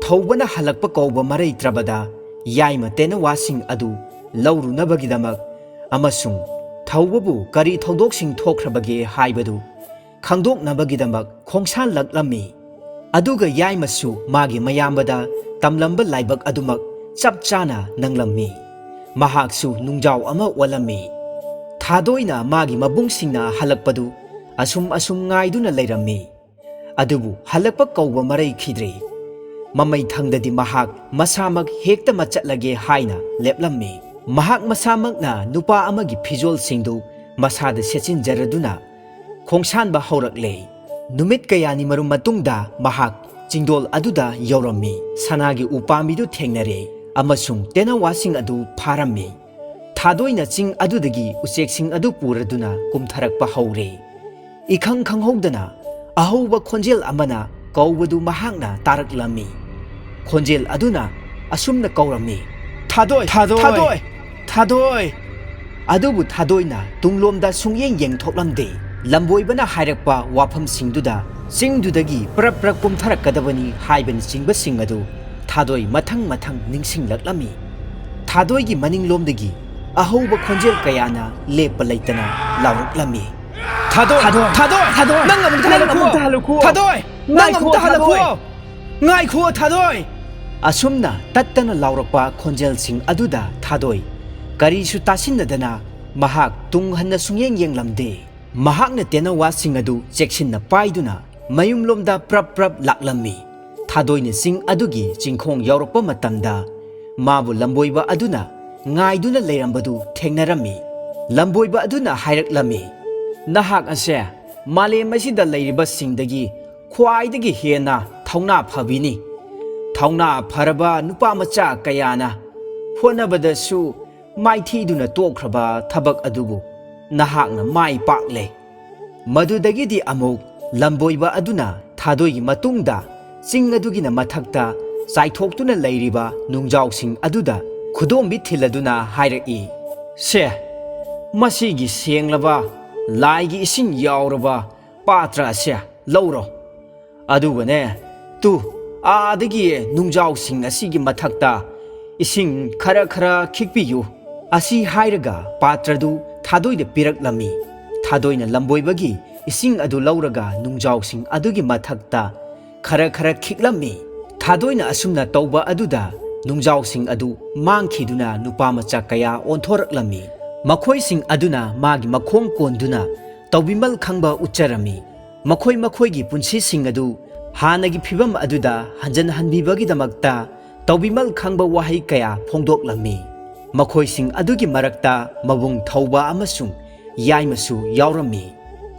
ꯊꯧꯕꯅ ꯍꯜꯂꯛꯄ ꯀꯧꯕ ꯃꯔꯩꯇ꯭ꯔꯕꯗ ꯌꯥꯏꯃ ꯇꯦꯅꯋꯥꯁꯤꯡ ꯑꯗꯨ ꯂꯧꯔꯨꯅꯕꯒꯤꯗꯃꯛ ꯑꯃꯁꯨꯡ ꯊꯧꯕꯕꯨ ꯀꯔꯤ ꯊꯧꯗꯣꯛꯁꯤꯡ ꯊꯣꯛꯈ꯭ꯔꯕꯒꯦ ꯍꯥꯏꯕꯗු ꯈꯪꯗꯣꯛꯅꯕꯒꯤꯗꯃꯛ ꯈꯣꯡꯁꯥꯟꯂꯛꯂꯝꯃꯤ꯫ ꯑꯗꯨꯒ ꯌꯥꯏꯃꯁꯨ ꯃꯥꯒꯤ ꯃꯌꯥꯝꯕꯗ ꯇꯝꯂꯝꯕ ꯂꯥꯏꯕꯛ ꯑꯗꯨꯃꯛ ꯆꯞ ꯆꯥꯅ ꯅꯪꯂꯝꯃꯤ꯫ ꯃꯍꯥꯛꯁꯨ ꯅꯨꯡꯖꯥꯎ ꯑꯃ ꯑꯣꯜꯂꯝꯃꯤ꯫ ꯊꯥꯗꯣꯏꯅ ꯃꯥꯒꯤ ꯃꯕꯨꯡꯁꯤꯡꯅ ꯍꯜꯂꯛꯄꯗꯨ ꯑꯁꯨꯝ ꯉꯥꯏꯗꯨꯅ ꯂꯩꯔꯝꯃꯤ꯫ ꯑꯗꯨꯕꯨ ꯍꯜꯂꯛꯄ ꯀꯧꯕ ꯃꯔꯩꯈꯤꯗ꯭ꯔꯦ꯫ ꯃꯃꯩꯊꯪꯗꯗꯤ ꯃꯍꯥꯛ ꯃꯁꯥꯃꯛ ꯍꯦꯛꯇ ꯆꯠꯂꯒꯦ ꯍꯥꯏꯅ ꯂꯦꯞꯂꯝꯃꯤ꯫ ꯃꯍꯥꯛ ꯃꯁꯥꯃꯛꯅ ꯅꯨꯄꯥ ꯑꯃꯒꯤ ꯐꯤꯖꯣꯜꯁꯤꯡꯗꯨ ꯃꯁꯥꯗ ꯁꯦꯠꯆꯤꯟꯖꯔꯗꯨꯅ ꯈꯣꯡꯁꯥꯟꯕ ꯍꯧꯔꯛꯂꯦ꯫ ꯅꯨꯃꯤꯠ ꯀꯌꯥꯅꯤ ꯃꯔꯨꯝ ꯃꯇꯨꯡꯗ ꯃꯍꯥꯛ ꯆꯤꯡꯗꯣꯜ ꯑꯗꯨꯗ ꯌꯧꯔꯝꯃꯤ꯫ ꯁꯅꯥꯒꯤ ꯎ ꯄꯥꯝꯕꯤꯗꯨ ꯊꯦꯡꯅꯔꯦ ꯑꯃꯁꯨꯡ ꯇꯦꯅꯋꯥꯁꯤꯡ ꯑꯗꯨ ꯐꯥꯔꯝꯃꯤ꯫ ꯊꯥꯗꯣꯏꯅ ꯆꯤꯡ ꯑꯗꯨꯗꯒꯤ ꯎꯆꯦꯛꯁꯤꯡ ꯑꯗꯨ ꯄꯨꯔꯗꯨꯅ ꯀꯨꯝꯊꯔꯛꯄ ꯍꯧꯔꯦ꯫ ꯏꯈꯪ ꯈꯪꯍꯧꯗꯅ ꯑꯍꯧꯕ ꯈꯣꯟꯖꯦꯜ ꯑꯃꯅ ꯀꯧꯕꯗꯨ ꯃꯍꯥꯛꯅ ꯇꯥꯔꯛꯂꯝꯃꯤ꯫ ꯈꯣꯟꯖꯦꯜ ꯑꯗꯨꯅ ꯑꯁꯨꯝꯅ ꯀꯧꯔꯝꯃꯤ, "ꯊꯥꯗꯣꯏ! ꯊꯥꯗꯣꯏ! ꯊꯥꯗꯣꯏ!" ꯑꯗꯨꯕꯨ ꯊꯥꯗꯣꯏꯅ ꯇꯨꯡꯂꯣꯝꯗ ꯁꯨꯡꯌꯦꯡ ꯌꯦꯡꯊꯣꯛꯂꯝꯗꯦ꯫ ꯂꯝꯕꯣꯏꯕꯅ ꯍꯥꯏꯔꯛꯄ ꯋꯥꯐꯝꯁꯤꯡꯗꯨꯗ ꯆꯤꯡꯗꯨꯗꯒꯤ ꯄ꯭ꯔꯞ ꯀꯨꯝꯊꯔꯛꯀꯗꯕꯅꯤ ꯍꯥꯏꯕꯅꯆꯤꯡꯕꯁꯤꯡ ꯑꯗꯨ ꯊꯥꯗꯣꯏ ꯃꯊꯪ ꯃꯊꯪ ꯅꯤꯡꯁꯤꯡꯂꯛꯂꯝꯃꯤ꯫ ꯊꯥꯗꯣꯏꯒꯤ ꯃꯅꯤꯡꯂꯣꯝꯗꯒꯤ ꯑꯍꯧꯕ ꯈꯣꯟꯖꯦꯜ ꯀꯌꯥꯅ ꯂꯦꯞꯄ ꯂꯩꯇꯅ ꯂꯥꯎꯔꯛꯂꯝꯃꯤ꯫ ꯊꯥꯗꯣꯏ! ꯊꯥꯗꯣꯏ! ꯊꯥꯗꯣꯏ! ꯅꯪ ꯑꯃꯨꯛꯇ ꯍꯜꯂꯛꯈꯨꯑꯣ! ꯊꯥꯗꯣꯏ! ꯅꯪ ꯑꯃꯨꯛꯇ ꯍꯜꯂꯛꯈꯨꯑꯣ! ꯉꯥꯏꯈꯨꯑꯣ ꯊꯥꯗꯣꯏ! ꯑꯁꯨꯝꯅ ꯇꯠꯇꯅ ꯂꯥꯎꯔꯛꯄ ꯈꯣꯟꯖꯦꯜꯁꯤꯡ ꯑꯗꯨꯗ ꯊꯥꯗꯣꯏ ꯀꯔꯤꯁꯨ ꯇꯥꯁꯤꯟꯅꯗꯅ ꯃꯍꯥꯛ ꯇꯨꯡ ꯍꯟꯅ ꯁꯨꯡꯌꯦꯡ ꯌꯦꯡꯂꯝꯗꯦ꯫ ꯃꯍꯥꯛꯅ ꯇꯦꯅꯋꯥꯁꯤꯡ ꯑꯗꯨ ꯆꯦꯛꯁꯤꯟꯅ ꯄꯥꯏꯗꯨꯅ ꯃꯌꯨꯝꯂꯣꯝꯗ ꯄ꯭ꯔꯞ ꯄ꯭ꯔꯞ ꯂꯥꯛꯂꯝꯃꯤ꯫ ꯊꯥꯗꯣꯏꯅ ꯆꯤꯡ ꯑꯗꯨꯒꯤ ꯆꯤꯡꯈꯣꯡ ꯌꯧꯔꯛꯄ ꯃꯇꯝꯗ ꯃꯥꯕꯨ ꯂꯝꯕꯣꯏꯕ ꯑꯗꯨꯅ ꯉꯥꯏꯗꯨꯅ ꯂꯩꯔꯝꯕꯗꯨ ꯊꯦꯡꯅꯔꯝꯃꯤ꯫ ꯂꯝꯕꯣꯏꯕ ꯑꯗꯨꯅ ꯍꯥꯏꯔꯛꯂꯝꯃꯤ, "ꯅꯍꯥꯛ ꯑꯁꯦ ꯃꯥꯂꯦꯝ ꯑꯁꯤꯗ ꯂꯩꯔꯤꯕꯁꯤꯡꯗꯒꯤ ꯈ꯭ꯋꯥꯏꯗꯒꯤ ꯍꯦꯟꯅ ꯊꯧꯅꯥ ꯐꯕꯤꯅꯤ꯫ ꯊꯧꯅꯥ ꯐꯔꯕ ꯅꯨꯄꯥꯃꯆꯥ ꯀꯌꯥꯅ ꯍꯣꯠꯅꯕꯗꯁꯨ ꯃꯥꯏꯊꯤꯗꯨꯅ ꯇꯣꯛꯈ꯭ꯔꯕ ꯊꯕꯛ ꯑꯗꯨꯕꯨ ꯅꯍꯥꯛꯅ ꯃꯥꯏ ꯄꯥꯛꯂꯦ꯫" ꯃꯗꯨꯗꯒꯤꯗꯤ ꯑꯃꯨꯛ ꯂꯝꯕꯣꯏꯕ ꯑꯗꯨꯅ ꯊꯥꯗꯣꯏꯒꯤ ꯃꯇꯨꯡꯗ ꯆꯤꯡ ꯑꯗꯨꯒꯤꯅ ꯃꯊꯛꯇ ꯆꯥꯏꯊꯣꯛꯇꯨꯅ ꯂꯩꯔꯤꯕ ꯅꯨꯡꯖꯥꯎꯁꯤꯡ ꯑꯗꯨꯗ ꯈꯨꯗꯣꯝꯕꯤ ꯊꯤꯜꯂꯗꯨꯅ ꯍꯥꯏꯔꯛꯏ, "ꯁꯦ, ꯃꯁꯤꯒꯤ ꯁꯦꯡꯂꯕ ꯂꯥꯏꯒꯤ ꯏꯁꯤꯡ ꯌꯥꯎꯔꯕ ꯄꯥꯇ꯭ꯔ ꯑꯁꯦ ꯂꯧꯔꯣ꯫ ꯑꯗꯨꯒꯅꯦ, ꯑꯥꯗꯒꯤ ꯅꯨꯡꯖꯥꯎꯁꯤꯡ ꯑꯁꯤꯒꯤ ꯃꯊꯛꯇ ꯏꯁꯤꯡ ꯈꯔ ꯈꯔ ꯈꯤꯛꯄꯤꯌꯨ꯫" ꯑꯁꯤ ꯍꯥꯏꯔꯒ ꯄꯥꯇ꯭ꯔꯗꯨ ꯊꯥꯗꯣꯏꯗ ꯄꯤꯔꯛꯂꯝꯃꯤ꯫ ꯊꯥꯗꯣꯏꯅ ꯂꯝꯕꯣꯏꯕꯒꯤ ꯏꯁꯤꯡ ꯑꯗꯨ ꯂꯧꯔꯒ ꯅꯨꯡꯖꯥꯎꯁꯤꯡ ꯑꯗꯨꯒꯤ ꯃꯊꯛꯇ ꯈꯔ ꯈꯔ ꯈꯤꯛꯂꯝꯃꯤ꯫ ꯊꯥꯗꯣꯏꯅ ꯑꯁꯨꯝꯅ ꯇꯧꯕ ꯑꯗꯨꯗ ꯅꯨꯡꯖꯥꯎꯁꯤꯡ ꯑꯗꯨ ꯃꯥꯡꯈꯤꯗꯨꯅ ꯅꯨꯄꯥꯃꯆꯥ ꯀꯌꯥ ꯑꯣꯟꯊꯣꯔꯛꯂꯝꯃꯤ꯫ ꯃꯈꯣꯏꯁꯤꯡ ꯑꯗꯨꯅ ꯃꯥꯒꯤ ꯃꯈꯣꯡ ꯀꯣꯟꯗꯨꯅ ꯇꯧꯕꯤꯃꯜ ꯈꯪꯕ ꯎꯠꯆꯔꯝꯃꯤ꯫ ꯃꯈꯣꯏ ꯃꯈꯣꯏꯒꯤ ꯄꯨꯟꯁꯤꯁꯤꯡ ꯑꯗꯨ ꯍꯥꯟꯅꯒꯤ ꯐꯤꯕꯝ ꯑꯗꯨꯗ ꯍꯟꯖꯟꯍꯟꯕꯤꯕꯒꯤꯗꯃꯛꯇ ꯇꯧꯕꯤꯃꯜ ꯈꯪꯕ ꯋꯥꯍꯩ ꯀꯌꯥ ꯐꯣꯡꯗꯣꯛꯂꯝꯃꯤ꯫ ꯃꯈꯣꯏꯁꯤꯡ ꯑꯗꯨꯒꯤ ꯃꯔꯛꯇ ꯃꯕꯨꯡ ꯊꯧꯕ ꯑꯃꯁꯨꯡ ꯌꯥꯏꯃꯁꯨ ꯌꯥꯎꯔꯝꯃꯤ꯫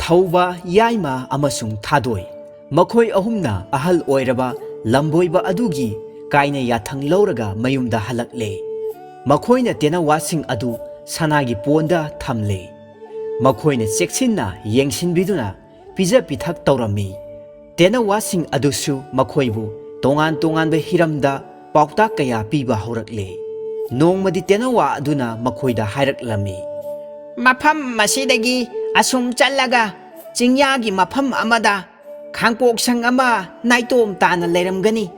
ꯊꯧꯕ, ꯌꯥꯏꯃ ꯑꯃꯁꯨꯡ ꯊꯥꯗꯣꯏ ꯃꯈꯣꯏ ꯑꯍꯨꯝꯅ ꯑꯍꯜ ꯑꯣꯏꯔꯕ ꯂꯝꯕꯣꯏꯕ ꯑꯗꯨꯒꯤ ꯀꯥꯏꯅ ꯌꯥꯊꯪ ꯂꯧꯔꯒ ꯃꯌꯨꯝꯗ ꯍꯜꯂꯛꯂꯦ꯫ ꯃꯈꯣꯏꯅ ꯇꯦꯅꯋꯥꯁꯤꯡ ꯑꯗꯨ ꯁꯅꯥꯒꯤ ꯄꯣꯟꯗ ꯊꯝꯂꯦ꯫ ꯃꯈꯣꯏꯅ ꯆꯦꯛꯁꯤꯟꯅ ꯌꯦꯡꯁꯤꯟꯕꯤꯗꯨꯅ ꯄꯤꯖ ꯄꯤꯊꯛ ꯇꯧꯔꯝꯃꯤ꯫ ꯇꯦꯅꯋꯥꯁꯤꯡ ꯑꯗꯨꯁꯨ ꯃꯈꯣꯏꯕꯨ ꯇꯣꯉꯥꯟ ꯇꯣꯉꯥꯟꯕ ꯍꯤꯔꯝꯗ ꯄꯥꯎꯇꯥꯛ ꯀꯌꯥ ꯄꯤꯕ ꯍꯧꯔꯛꯂꯦ꯫ ꯅꯣꯡꯃꯗꯤ ꯇꯦꯅꯋꯥ ꯑꯗꯨꯅ ꯃꯈꯣꯏꯗ ꯍꯥꯏꯔꯛꯂꯝꯃꯤ, "ꯃꯐꯝ ꯑꯁꯤꯗꯒꯤ ꯑꯁꯨꯝ ꯆꯠꯂꯒ ꯆꯤꯡꯌꯥꯒꯤ ꯃꯐꯝ ꯑꯃꯗ ꯈꯥꯡꯄꯣꯛꯁꯪ ꯑꯃ ꯅꯥꯏꯇꯣꯝ ꯇꯥꯅ ꯂꯩꯔꯝꯒꯅꯤ꯫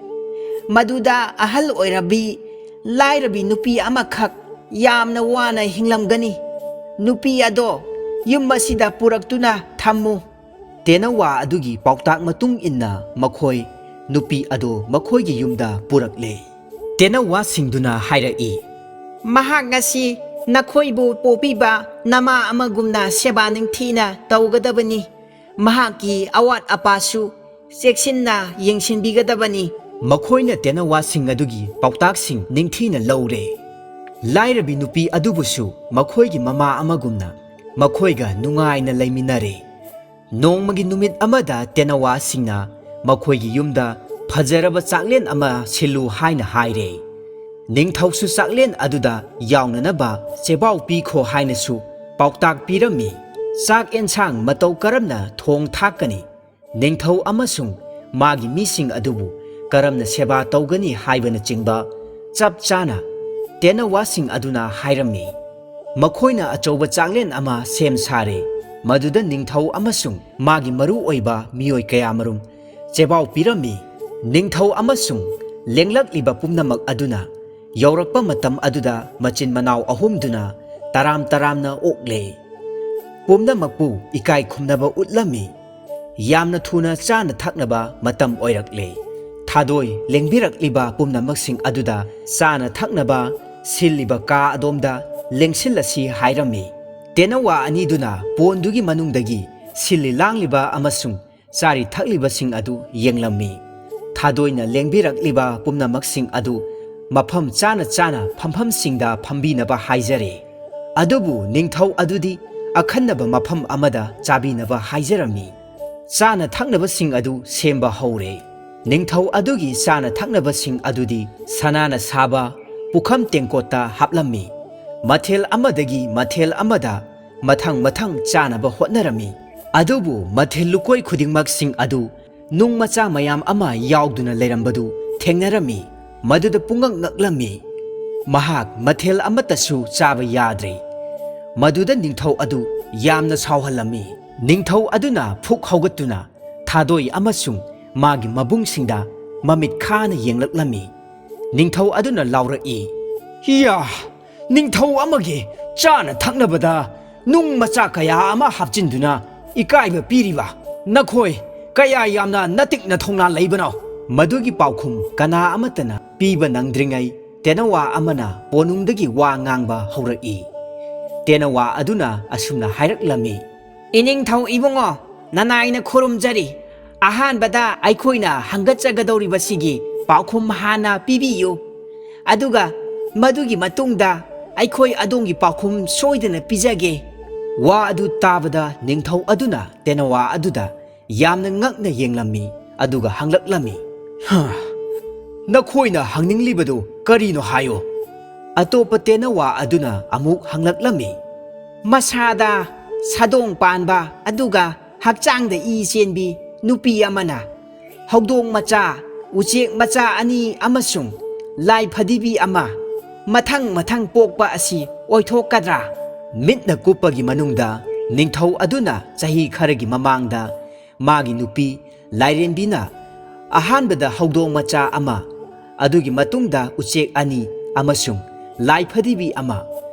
ꯃꯗꯨꯗ ꯑꯍꯜ ꯑꯣꯏꯔꯕꯤ ꯂꯥꯏꯔꯕꯤ ꯅꯨꯄꯤ ꯑꯃꯈꯛ ꯌꯥꯝꯅ ꯋꯥꯅ ꯍꯤꯡꯂꯝꯒꯅꯤ꯫ ꯅꯨꯄꯤ ꯑꯗꯣ ꯌꯨꯝ ꯑꯁꯤꯗ ꯄꯨꯔꯛꯇꯨꯅ ꯊꯝꯃꯨ꯫" ꯇꯦꯅꯋꯥ ꯑꯗꯨꯒꯤ ꯄꯥꯎꯇꯥꯛ ꯃꯇꯨꯡ ꯏꯟꯅ ꯃꯈꯣꯏ ꯅꯨꯄꯤ ꯑꯗꯨ ꯃꯈꯣꯏꯒꯤ ꯌꯨꯝꯗ ꯄꯨꯔꯛꯂꯦ꯫ ꯇꯦꯅꯋꯥꯁꯤꯡꯗꯨꯅ ꯍꯥꯏꯔꯛꯏ, "ꯃꯍꯥꯛ ꯑꯁꯤ ꯅꯈꯣꯏꯕꯨ ꯄꯣꯛꯄꯤꯕ ꯅꯃꯥ ꯑꯃꯒꯨꯝꯅ ꯁꯦꯕꯥ ꯅꯤꯡꯊꯤꯅ ꯇꯧꯒꯗꯕꯅꯤ꯫ ꯃꯍꯥꯛꯀꯤ ꯑꯋꯥꯠ ꯑꯄꯥꯁꯨ ꯆꯦꯛꯁꯤꯟꯅ ꯌꯦꯡꯁꯤꯟꯕꯤꯒꯗꯕꯅꯤ꯫" ꯃꯈꯣꯏꯅ ꯇꯦꯅꯋꯥꯁꯤꯡ ꯑꯗꯨꯒꯤ ꯄꯥꯎꯇꯥꯛꯁꯤꯡ ꯅꯤꯡꯊꯤꯅ ꯂꯧꯔꯦ꯫ ꯂꯥꯏꯔꯕꯤ ꯅꯨꯄꯤ ꯑꯗꯨꯕꯨꯁꯨ ꯃꯈꯣꯏꯒꯤ ꯃꯃꯥ ꯑꯃꯒꯨꯝꯅ ꯃꯈꯣꯏꯒ ꯅꯨꯡꯉꯥꯏꯅ ꯂꯩꯃꯤꯟꯅꯔꯦ꯫ ꯅꯣꯡꯃꯒꯤ ꯅꯨꯃꯤꯠ ꯑꯃꯗ ꯇꯦꯅꯋꯥꯁꯤꯡꯅ ꯃꯈꯣꯏꯒꯤ ꯌꯨꯝꯗ ꯐꯖꯔꯕ ꯆꯥꯛꯂꯦꯟ ꯑꯃ ꯁꯤꯜꯂꯨ ꯍꯥꯏꯅ ꯍꯥꯏꯔꯦ꯫ ꯅꯤꯡꯊꯧꯁꯨ ꯆꯥꯛꯂꯦꯟ ꯑꯗꯨꯗ ꯌꯥꯎꯅꯅꯕ ꯆꯦꯕꯥꯎ ꯄꯤꯈꯣ ꯍꯥꯏꯅꯁꯨ ꯄꯥꯎꯇꯥꯛ ꯄꯤꯔꯝꯃꯤ꯫ ꯆꯥꯛ ꯑꯦꯟꯁꯥꯡ ꯃꯇꯧ ꯀꯔꯝꯅ ꯊꯣꯡ ꯊꯥꯛꯀꯅꯤ, ꯅꯤꯡꯊꯧ ꯑꯃꯁꯨꯡ ꯃꯥꯒꯤ ꯃꯤꯁꯤꯡ ꯑꯗꯨꯕꯨ ꯀꯔꯝꯅ ꯁꯦꯕꯥ ꯇꯧꯒꯅꯤ ꯍꯥꯏꯕꯅꯆꯤꯡꯕ ꯆꯞ ꯆꯥꯅ ꯇꯦꯅꯋꯥꯁꯤꯡ ꯑꯗꯨꯅ ꯍꯥꯏꯔꯝꯃꯤ꯫ ꯃꯈꯣꯏꯅ ꯑꯆꯧꯕ ꯆꯥꯛꯂꯦꯟ ꯑꯃ ꯁꯦꯝ ꯁꯥꯔꯦ꯫ ꯃꯗꯨꯗ ꯅꯤꯡꯊꯧ ꯑꯃꯁꯨꯡ ꯃꯥꯒꯤ ꯃꯔꯨꯑꯣꯏꯕ ꯃꯤꯑꯣꯏ ꯀꯌꯥꯃꯔꯨꯝ ꯆꯦꯕꯥꯎ ꯄꯤꯔꯝꯃꯤ꯫ ꯅꯤꯡꯊꯧ ꯑꯃꯁꯨꯡ ꯂꯦꯡꯂꯛꯂꯤꯕ ꯄꯨꯝꯅꯃꯛ ꯑꯗꯨꯅ ꯌꯧꯔꯛꯄ ꯃꯇꯝ ꯑꯗꯨꯗ ꯃꯆꯤꯟ ꯃꯅꯥꯎ ꯑꯍꯨꯝꯗꯨꯅ ꯇꯔꯥꯝ ꯇꯔꯥꯝꯅ ꯑꯣꯛꯂꯦ꯫ ꯄꯨꯝꯅꯃꯛꯄꯨ ꯏꯀꯥꯏ ꯈꯨꯝꯅꯕ ꯎꯠꯂꯝꯃꯤ꯫ ꯌꯥꯝꯅ ꯊꯨꯅ ꯆꯥꯅ ꯊꯛꯅꯕ ꯃꯇꯝ ꯑꯣꯏꯔꯛꯂꯦ꯫ ꯊꯥꯗꯣꯏ ꯂꯦꯡꯕꯤꯔꯛꯂꯤꯕ ꯄꯨꯝꯅꯃꯛꯁꯤꯡ ꯑꯗꯨꯗ ꯆꯥꯅ ꯊꯛꯅꯕ ꯁꯤꯜꯂꯤꯕ ꯀꯥ ꯑꯗꯣꯝꯗ ꯂꯦꯡꯁꯤꯜꯂꯁꯤ ꯍꯥꯏꯔꯝꯃꯤ꯫ ꯇꯦꯅꯋꯥ ꯑꯅꯤꯗꯨꯅ ꯄꯣꯟꯗꯨꯒꯤ ꯃꯅꯨꯡꯗꯒꯤ ꯁꯤꯜꯂꯤ ꯂꯥꯡꯂꯤꯕ ꯑꯃꯁꯨꯡ ꯆꯥꯔꯤ ꯊꯛꯂꯤꯕꯁꯤꯡ ꯑꯗꯨ ꯌꯦꯡꯂꯝꯃꯤ꯫ ꯊꯥꯗꯣꯏꯅ ꯂꯦꯡꯕꯤꯔꯛꯂꯤꯕ ꯄꯨꯝꯅꯃꯛꯁꯤꯡ ꯑꯗꯨ ꯃꯐꯝ ꯆꯥꯅ ꯆꯥꯅ ꯐꯝꯐꯝꯁꯤꯡꯗ ꯐꯝꯕꯤꯅꯕ ꯍꯥꯏꯖꯔꯦ꯫ ꯑꯗꯨꯕꯨ ꯅꯤꯡꯊꯧ ꯑꯗꯨꯗꯤ ꯑꯈꯟꯅꯕ ꯃꯐꯝ ꯑꯃꯗ ꯆꯥꯕꯤꯅꯕ ꯍꯥꯏꯖꯔꯝꯃꯤ꯫ ꯆꯥꯅ ꯊꯛꯅꯕꯁꯤꯡ ꯑꯗꯨ ꯁꯦꯝꯕ ꯍꯧꯔꯦ꯫ ꯅꯤꯡꯊꯧ ꯑꯗꯨꯒꯤ ꯆꯥꯅ ꯊꯛꯅꯕꯁꯤꯡ ꯑꯗꯨꯗꯤ ꯁꯅꯥꯅ ꯁꯥꯕ ꯄꯨꯈꯝ ꯇꯦꯡꯀꯣꯠꯇ ꯍꯥꯞꯂꯝꯃꯤ꯫ ꯃꯊꯦꯜ ꯑꯃꯗꯒꯤ ꯃꯊꯦꯜ ꯑꯃꯗ ꯃꯊꯪ ꯃꯊꯪ ꯆꯥꯅꯕ ꯍꯣꯠꯅꯔꯝꯃꯤ꯫ ꯑꯗꯨꯕꯨ ꯃꯊꯦꯜ ꯂꯨꯀꯣꯏ ꯈꯨꯗꯤꯡꯃꯛꯁꯤꯡ ꯑꯗꯨ ꯅꯨꯡ ꯃꯆꯥ ꯃꯌꯥꯝ ꯑꯃ ꯌꯥꯎꯗꯨꯅ ꯂꯩꯔꯝꯕꯗꯨ ꯊꯦꯡꯅꯔꯝꯃꯤ꯫ ꯃꯗꯨꯗ ꯄꯨꯡꯉꯛ ꯉꯛꯂꯝꯃꯤ꯫ ꯃꯍꯥꯛ ꯃꯊꯦꯜ ꯑꯃꯠꯇꯁꯨ ꯆꯥꯕ ꯌꯥꯗ꯭ꯔꯦ꯫ ꯃꯗꯨꯗ ꯅꯤꯡꯊꯧ ꯑꯗꯨ ꯌꯥꯝꯅ ꯁꯥꯎꯍꯜꯂꯝꯃꯤ꯫ ꯅꯤꯡꯊꯧ ꯑꯗꯨꯅ ꯐꯨꯛ ꯍꯧꯒꯠꯇꯨꯅ ꯊꯥꯗꯣꯏ ꯑꯃꯁꯨꯡ ꯃꯥꯒꯤ ꯃꯕꯨꯡꯁꯤꯡꯗ ꯃꯃꯤꯠ ꯈꯥꯅ ꯌꯦꯡꯂꯛꯂꯝꯃꯤ꯫ ꯅꯤꯡꯊꯧ ꯑꯗꯨꯅ ꯂꯥꯎꯔꯛꯏ꯫ ꯌꯥ, ꯅꯤꯡꯊꯧ ꯑꯃꯒꯤ ꯆꯥꯅ ꯊꯛꯅꯕꯗ ꯅꯨꯡ ꯃꯆꯥ ꯀꯌꯥ ꯑꯃ ꯍꯥꯞꯆꯤꯟꯗꯨꯅ ꯏꯀꯥꯏꯕ ꯄꯤꯔꯤꯕ ꯅꯈꯣꯏ ꯀꯌꯥ ꯌꯥꯝꯅ ꯅꯇꯤꯛꯅ ꯊꯧꯅꯥ ꯂꯩꯕꯅꯣ? ꯃꯗꯨꯒꯤ ꯄꯥꯎꯈꯨꯝ ꯀꯅꯥ ꯑꯃꯠꯇꯅ ꯄꯤꯕ ꯅꯪꯗ꯭ꯔꯤꯉꯩ ꯇꯦꯅꯋꯥ ꯑꯃꯅ ꯀꯣꯅꯨꯡꯗꯒꯤ ꯋꯥ ꯉꯥꯡꯕ ꯍꯧꯔꯛꯏ꯫ ꯇꯦꯅꯋꯥ ꯑꯗꯨꯅ ꯑꯁꯨꯝꯅ ꯍꯥꯏꯔꯛꯂꯝꯃꯤ꯫ ꯏꯅꯤꯡꯊꯧ ꯏꯕꯨꯡꯉꯣ, ꯅꯅꯥꯏꯅ ꯈꯨꯔꯨꯝꯖꯔꯤ꯫ ꯑꯍꯥꯟꯕꯗ ꯑꯩꯈꯣꯏꯅ ꯍꯪꯒꯠꯆꯒꯗꯧꯔꯤꯕꯁꯤꯒꯤ ꯄꯥꯎꯈꯨꯝ ꯍꯥꯟꯅ ꯄꯤꯕꯤꯌꯨ, ꯑꯗꯨꯒ ꯃꯗꯨꯒꯤ ꯃꯇꯨꯡꯗ ꯑꯩꯈꯣꯏ ꯑꯗꯣꯝꯒꯤ ꯄꯥꯎꯈꯨꯝ ꯁꯣꯏꯗꯅ ꯄꯤꯖꯒꯦ꯫ ꯋꯥ ꯑꯗꯨ ꯇꯥꯕꯗ ꯅꯤꯡꯊꯧ ꯑꯗꯨꯅ ꯇꯦꯅꯋꯥ ꯑꯗꯨꯗ ꯌꯥꯝꯅ ꯉꯛꯅ ꯌꯦꯡꯂꯝꯃꯤ ꯑꯗꯨꯒ ꯍꯪꯂꯛꯂꯝꯃꯤ꯫ ꯅꯈꯣꯏꯅ ꯍꯪꯅꯤꯡꯂꯤꯕꯗꯨ ꯀꯔꯤꯅꯣ ꯍꯥꯏꯌꯣ? ꯑꯇꯣꯞꯄ ꯇꯦꯅꯋꯥ ꯑꯗꯨꯅ ꯑꯃꯨꯛ ꯍꯪꯂꯛꯂꯝꯃꯤ꯫ ꯃꯁꯥꯗ ꯁꯥꯗꯣꯡ ꯄꯥꯟꯕ ꯑꯗꯨꯒ ꯍꯛꯆꯥꯡꯗ ꯏ ꯆꯦꯟꯕꯤ ꯅꯨꯄꯤ ꯑꯃꯅ ꯍꯧꯗꯣꯡ ꯃꯆꯥ, ꯎꯆꯦꯛ ꯃꯆꯥ 2 ꯑꯃꯁꯨꯡ ꯂꯥꯏ ꯐꯗꯤꯕꯤ ꯑꯃ ꯃꯊꯪ ꯃꯊꯪ ꯄꯣꯛꯄ ꯑꯁꯤ ꯑꯣꯏꯊꯣꯛꯀꯗ꯭ꯔꯥ? ꯃꯤꯠꯅ ꯀꯨꯞꯄꯒꯤ ꯃꯅꯨꯡꯗ ꯅꯤꯡꯊꯧ ꯑꯗꯨꯅ ꯆꯍꯤ ꯈꯔꯒꯤ ꯃꯃꯥꯡꯗ ꯃꯥꯒꯤ ꯅꯨꯄꯤ ꯂꯥꯏꯔꯦꯝꯕꯤꯅ ꯑꯍꯥꯟꯕꯗ ꯍꯧꯗꯣꯡ ꯃꯆꯥ ꯑꯃ, ꯑꯗꯨꯒꯤ ꯃꯇꯨꯡꯗ ꯎꯆꯦꯛ 2 ꯑꯃꯁꯨꯡ ꯂꯥꯏ ꯐꯗꯤꯕꯤ ꯑꯃ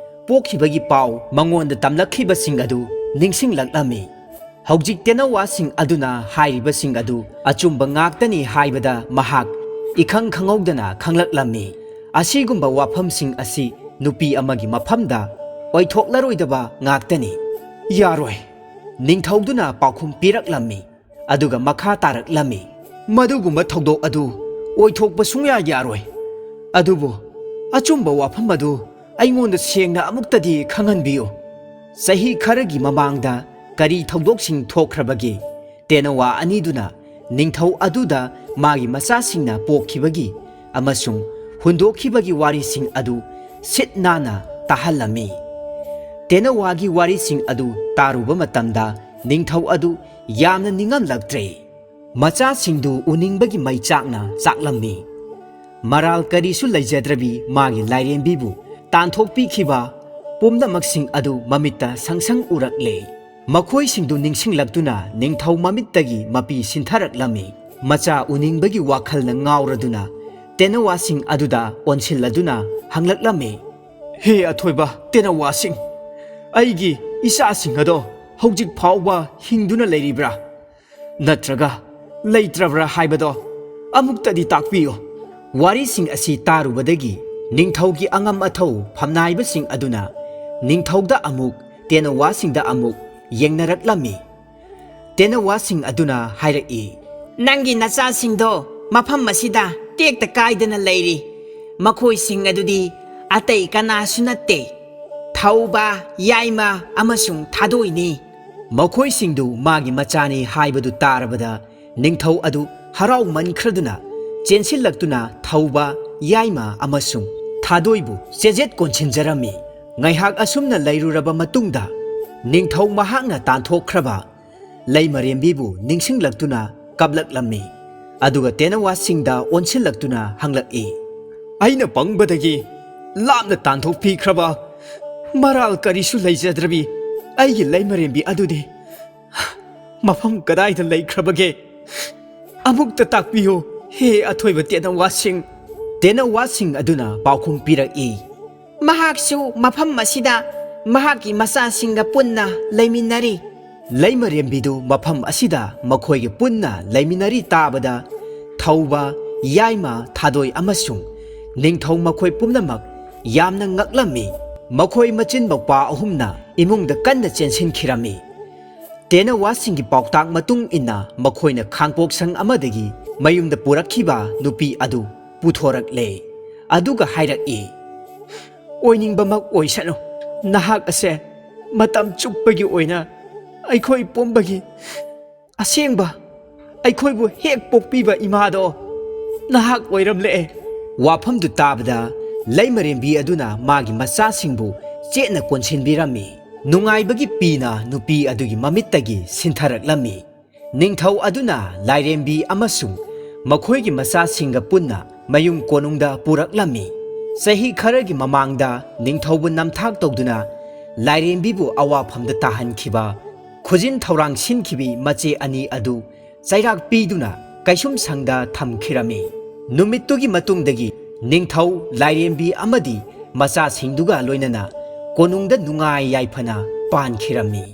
ꯄꯣꯛꯈꯤꯕꯒꯤ ꯄꯥꯎ ꯃꯉꯣꯟꯗ ꯇꯝꯂꯛꯈꯤꯕꯁꯤꯡ ꯑꯗꯨ ꯅꯤꯡꯁꯤꯡꯂꯛꯂꯝꯃꯤ꯫ ꯍꯧꯖꯤꯛ ꯇꯦꯅꯋꯥꯁꯤꯡ ꯑꯗꯨꯅ ꯍꯥꯏꯔꯤꯕꯁꯤꯡ ꯑꯗꯨ ꯑꯆꯨꯝꯕ ꯉꯥꯛꯇꯅꯤ ꯍꯥꯏꯕꯗ ꯃꯍꯥꯛ ꯏꯈꯪ ꯈꯪꯍꯧꯗꯅ ꯈꯪꯂꯛꯂꯝꯃꯤ꯫ ꯑꯁꯤꯒꯨꯝꯕ ꯋꯥꯐꯝꯁꯤꯡ ꯑꯁꯤ ꯅꯨꯄꯤ ꯑꯃꯒꯤ ꯃꯐꯝꯗ ꯑꯣꯏꯊꯣꯛꯂꯔꯣꯏꯗꯕ ꯉꯥꯛꯇꯅꯤ꯫ ꯌꯥꯔꯣꯏ, ꯅꯤꯡꯊꯧꯗꯨꯅ ꯄꯥꯎꯈꯨꯝ ꯄꯤꯔꯛꯂꯝꯃꯤ ꯑꯗꯨꯒ ꯃꯈꯥ ꯇꯥꯔꯛꯂꯝꯃꯤ꯫ ꯃꯗꯨꯒꯨꯝꯕ ꯊꯧꯗꯣꯛ ꯑꯗꯨ ꯑꯣꯏꯊꯣꯛꯄ ꯁꯨꯡꯌꯥ ꯌꯥꯔꯣꯏ꯫ ꯑꯗꯨꯕꯨ ꯑꯆꯨꯝꯕ ꯋꯥꯐꯝ ꯑꯗꯨ ꯑꯩꯉꯣꯟꯗ ꯁꯦꯡꯅ ꯑꯃꯨꯛꯇꯗꯤ ꯈꯪꯍꯟꯕꯤꯌꯨ꯫ ꯆꯍꯤ ꯈꯔꯒꯤ ꯃꯃꯥꯡꯗ ꯀꯔꯤ ꯊꯧꯗꯣꯛꯁꯤꯡ ꯊꯣꯛꯈ꯭ꯔꯕꯒꯦ? ꯇꯦꯅꯋꯥ ꯑꯅꯤꯗꯨꯅ ꯅꯤꯡꯊꯧ ꯑꯗꯨꯗ ꯃꯥꯒꯤ ꯃꯆꯥꯁꯤꯡꯅ ꯄꯣꯛꯈꯤꯕꯒꯤ ꯑꯃꯁꯨꯡ ꯍꯨꯟꯗꯣꯛꯈꯤꯕꯒꯤ ꯋꯥꯔꯤꯁꯤꯡ ꯑꯗꯨ ꯁꯤꯠ ꯅꯥꯟꯅ ꯇꯥꯍꯜꯂꯝꯃꯤ꯫ ꯇꯦꯅꯋꯥꯒꯤ ꯋꯥꯔꯤꯁꯤꯡ ꯑꯗꯨ ꯇꯥꯔꯨꯕ ꯃꯇꯝꯗ ꯅꯤꯡꯊꯧ ꯑꯗꯨ ꯌꯥꯝꯅ ꯅꯤꯡꯉꯝꯂꯛꯇ꯭ꯔꯦ꯫ ꯃꯆꯥꯁꯤꯡꯗꯨ ꯎꯅꯤꯡꯕꯒꯤ ꯃꯩ ꯆꯥꯛꯅ ꯆꯥꯛꯂꯝꯃꯤ꯫ ꯃꯔꯥꯜ ꯀꯔꯤꯁꯨ ꯂꯩꯖꯗ꯭ꯔꯕꯤ ꯃꯥꯒꯤ ꯂꯥꯏꯔꯦꯝꯕꯤꯕꯨ ꯇꯥꯟꯊꯣꯛꯄꯤꯈꯤꯕ ꯄꯨꯝꯅꯃꯛꯁꯤꯡ ꯑꯗꯨ ꯃꯃꯤꯠꯇ ꯁꯪꯁꯪ ꯎꯔꯛꯂꯦ꯫ ꯃꯈꯣꯏꯁꯤꯡꯗꯨ ꯅꯤꯡꯁꯤꯡꯂꯛꯇꯨꯅ ꯅꯤꯡꯊꯧ ꯃꯃꯤꯠꯇꯒꯤ ꯃꯄꯤ ꯁꯤꯟꯊꯔꯛꯂꯝꯃꯤ꯫ ꯃꯆꯥ ꯎꯅꯤꯡꯕꯒꯤ ꯋꯥꯈꯜꯅ ꯉꯥꯎꯔꯗꯨꯅ ꯇꯦꯅꯋꯥꯁꯤꯡ ꯑꯗꯨꯗ ꯑꯣꯟꯁꯤꯜꯂꯗꯨꯅ ꯍꯪꯂꯛꯂꯝꯃꯤ꯫ ꯍꯦ ꯑꯊꯣꯏꯕ ꯇꯦꯅꯋꯥꯁꯤꯡ, ꯑꯩꯒꯤ ꯏꯆꯥꯁꯤꯡ ꯑꯗꯣ ꯍꯧꯖꯤꯛ ꯐꯥꯎꯕ ꯍꯤꯡꯗꯨꯅ ꯂꯩꯔꯤꯕ꯭ꯔꯥ ꯅꯠꯇ꯭ꯔꯒ ꯂꯩꯇ꯭ꯔꯕ꯭ꯔꯥ ꯍꯥꯏꯕꯗꯣ ꯑꯃꯨꯛꯇꯗꯤ ꯇꯥꯛꯄꯤꯌꯨ꯫ ꯋꯥꯔꯤꯁꯤꯡ ꯑꯁꯤ ꯇꯥꯔꯨꯕꯗꯒꯤ ꯅꯤꯡꯊꯧꯒꯤ ꯑꯉꯝ ꯑꯊꯧ ꯐꯝꯅꯥꯏꯕꯁꯤꯡ ꯑꯗꯨꯅ ꯅꯤꯡꯊꯧꯗ ꯑꯃꯨꯛ ꯇꯦꯅꯋꯥꯁꯤꯡꯗ ꯑꯃꯨꯛ ꯌꯦꯡꯅꯔꯛꯂꯝꯃꯤ꯫ ꯇꯦꯅꯋꯥꯁꯤꯡ ꯑꯗꯨꯅ ꯍꯥꯏꯔꯛꯏ꯫ ꯅꯪꯒꯤ ꯅꯆꯥꯁꯤꯡꯗꯣ ꯃꯐꯝ ꯑꯁꯤꯗ ꯇꯦꯛꯇ ꯀꯥꯏꯗꯅ ꯂꯩꯔꯤ꯫ ꯃꯈꯣꯏꯁꯤꯡ ꯑꯗꯨꯗꯤ ꯑꯇꯩ ꯀꯅꯥꯁꯨ ꯅꯠꯇꯦ, ꯊꯧꯕ, ꯌꯥꯏꯃ ꯑꯃꯁꯨꯡ ꯊꯥꯗꯣꯏꯅꯤ꯫ ꯃꯈꯣꯏꯁꯤꯡꯗꯨ ꯃꯥꯒꯤ ꯃꯆꯥꯅꯤ ꯍꯥꯏꯕꯗꯨ ꯇꯥꯔꯕꯗ ꯅꯤꯡꯊꯧ ꯑꯗꯨ ꯍꯔꯥꯎꯃꯟꯈ꯭ꯔꯗꯨꯅ ꯆꯦꯟꯁꯤꯜꯂꯛꯇꯨꯅ ꯊꯧꯕ, ꯌꯥꯏꯃ ꯑꯃꯁꯨꯡ ꯊꯥꯗꯣꯏꯕꯨ ꯆꯦꯖꯦꯠ ꯀꯣꯟꯁꯤꯟꯖꯔꯝꯃꯤ꯫ ꯉꯥꯏꯍꯥꯛ ꯑꯁꯨꯝꯅ ꯂꯩꯔꯨꯔꯕ ꯃꯇꯨꯡꯗ ꯅꯤꯡꯊꯧ ꯃꯍꯥꯛꯅ ꯇꯥꯟꯊꯣꯛꯈ꯭ꯔꯕ ꯂꯩꯃꯔꯦꯝꯕꯤꯕꯨ ꯅꯤꯡꯁꯤꯡꯂꯛꯇꯨꯅ ꯀꯞꯂꯛꯂꯝꯃꯤ ꯑꯗꯨꯒ ꯇꯦꯅꯋꯥꯁꯤꯡꯗ ꯑꯣꯟꯁꯤꯜꯂꯛꯇꯨꯅ ꯍꯪꯂꯛꯏ꯫ ꯑꯩꯅ ꯄꯪꯕꯗꯒꯤ ꯂꯥꯞꯅ ꯇꯥꯟꯊꯣꯛꯄꯤꯈ꯭ꯔꯕ ꯃꯔꯥꯜ ꯀꯔꯤꯁꯨ ꯂꯩꯖꯗ꯭ꯔꯕꯤ ꯑꯩꯒꯤ ꯂꯩꯃꯔꯦꯝꯕꯤ ꯑꯗꯨꯗꯤ ꯃꯐꯝ ꯀꯗꯥꯏꯗ ꯂꯩꯈ꯭ꯔꯕꯒꯦ? ꯑꯃꯨꯛꯇ ꯇꯥꯛꯄꯤꯌꯨ ꯍꯦ ꯑꯊꯣꯏꯕ ꯇꯦꯅꯋꯥꯁꯤꯡ꯫ ꯇꯦꯅꯋꯥꯁꯤꯡ ꯑꯗꯨꯅ ꯄꯥꯎꯈꯨꯝ ꯄꯤꯔꯛꯏ꯫ ꯃꯍꯥꯛꯁꯨ ꯃꯐꯝ ꯑꯁꯤꯗ ꯃꯍꯥꯛꯀꯤ ꯃꯆꯥꯁꯤꯡꯒ ꯄꯨꯟꯅ ꯂꯩꯃꯤꯟꯅꯔꯤ꯫ ꯂꯩꯃꯔꯦꯝꯕꯤꯗꯨ ꯃꯐꯝ ꯑꯁꯤꯗ ꯃꯈꯣꯏꯒ ꯄꯨꯟꯅ ꯂꯩꯃꯤꯟꯅꯔꯤ ꯇꯥꯕꯗ ꯊꯧꯕ, ꯌꯥꯏꯃ, ꯊꯥꯗꯣꯏ ꯑꯃꯁꯨꯡ ꯅꯤꯡꯊꯧ ꯃꯈꯣꯏ ꯄꯨꯝꯅꯃꯛ ꯌꯥꯝꯅ ꯉꯛꯂꯝꯃꯤ꯫ ꯃꯈꯣꯏ ꯃꯆꯤꯟ ꯃꯧꯄꯥ ꯑꯍꯨꯝꯅ ꯏꯃꯨꯡꯗ ꯀꯟꯅ ꯆꯦꯟꯁꯤꯟꯈꯤꯔꯝꯃꯤ꯫ ꯇꯦꯅꯋꯥꯁꯤꯡꯒꯤ ꯄꯥꯎꯇꯥꯛ ꯃꯇꯨꯡ ꯏꯟꯅ ꯃꯈꯣꯏꯅ ꯈꯥꯡꯄꯣꯛꯁꯪ ꯑꯃꯗꯒꯤ ꯃꯌꯨꯝꯗ ꯄꯨꯔꯛꯈꯤꯕ ꯅꯨꯄꯤ ꯑꯗꯨ ꯄꯨꯊꯣꯔꯛꯂꯦ ꯑꯗꯨꯒ ꯍꯥꯏꯔꯛꯏ꯫ ꯑꯣꯏꯅꯤꯡꯕꯃꯛ ꯑꯣꯏꯁꯅꯨ, ꯅꯍꯥꯛ ꯑꯁꯦ ꯃꯇꯝ ꯆꯨꯞꯄꯒꯤ ꯑꯣꯏꯅ ꯑꯩꯈꯣꯏ ꯄꯨꯝꯕꯒꯤ ꯑꯁꯦꯡꯕ ꯑꯩꯈꯣꯏꯕꯨ ꯍꯦꯛ ꯄꯣꯛꯄꯤꯕ ꯏꯃꯥꯗꯣ ꯅꯍꯥꯛ ꯑꯣꯏꯔꯝꯂꯦ꯫ ꯋꯥꯐꯝꯗꯨ ꯇꯥꯕꯗ ꯂꯩꯃꯔꯦꯝꯕꯤ ꯑꯗꯨꯅ ꯃꯥꯒꯤ ꯃꯆꯥꯁꯤꯡꯕꯨ ꯆꯦꯠꯅ ꯀꯣꯟꯁꯤꯟꯕꯤꯔꯝꯃꯤ꯫ ꯅꯨꯡꯉꯥꯏꯕꯒꯤ ꯄꯤꯅ ꯅꯨꯄꯤ ꯑꯗꯨꯒꯤ ꯃꯃꯤꯠꯇꯒꯤ ꯁꯤꯟꯊꯔꯛꯂꯝꯃꯤ꯫ ꯅꯤꯡꯊꯧ ꯑꯗꯨꯅ ꯂꯥꯏꯔꯦꯝꯕꯤ ꯑꯃꯁꯨꯡ ꯃꯈꯣꯏꯒꯤ ꯃꯆꯥꯁꯤꯡꯒ ꯄꯨꯟꯅ ꯃꯌꯨꯝ ꯀꯣꯅꯨꯡꯗ ꯄꯨꯔꯛꯂꯝꯃꯤ꯫ ꯆꯍꯤ ꯈꯔꯒꯤ ꯃꯃꯥꯡꯗ ꯅꯤꯡꯊꯧꯕꯨ ꯅꯝꯊꯥꯛ ꯇꯧꯗꯨꯅ ꯂꯥꯏꯔꯦꯝꯕꯤꯕꯨ ꯑꯋꯥꯐꯝꯗ ꯇꯥꯍꯟꯈꯤꯕ ꯈꯨꯖꯤꯟ ꯊꯧꯔꯥꯡ ꯁꯤꯟꯈꯤꯕꯤ ꯃꯆꯦ 2 ꯑꯗꯨ ꯆꯩꯔꯥꯛ ꯄꯤꯗꯨꯅ ꯀꯩꯁꯨꯝꯁꯪꯗ ꯊꯝꯈꯤꯔꯝꯃꯤ꯫ ꯅꯨꯃꯤꯠꯇꯨꯒꯤ ꯃꯇꯨꯡꯗꯒꯤ ꯅꯤꯡꯊꯧ ꯂꯥꯏꯔꯦꯝꯕꯤ ꯑꯃꯗꯤ ꯃꯆꯥꯁꯤꯡꯗꯨꯒ ꯂꯣꯏꯅꯅ ꯀꯣꯅꯨꯡꯗ ꯅꯨꯡꯉꯥꯏ ꯌꯥꯏꯐꯅ ꯄꯥꯟꯈꯤꯔꯝꯃꯤ꯫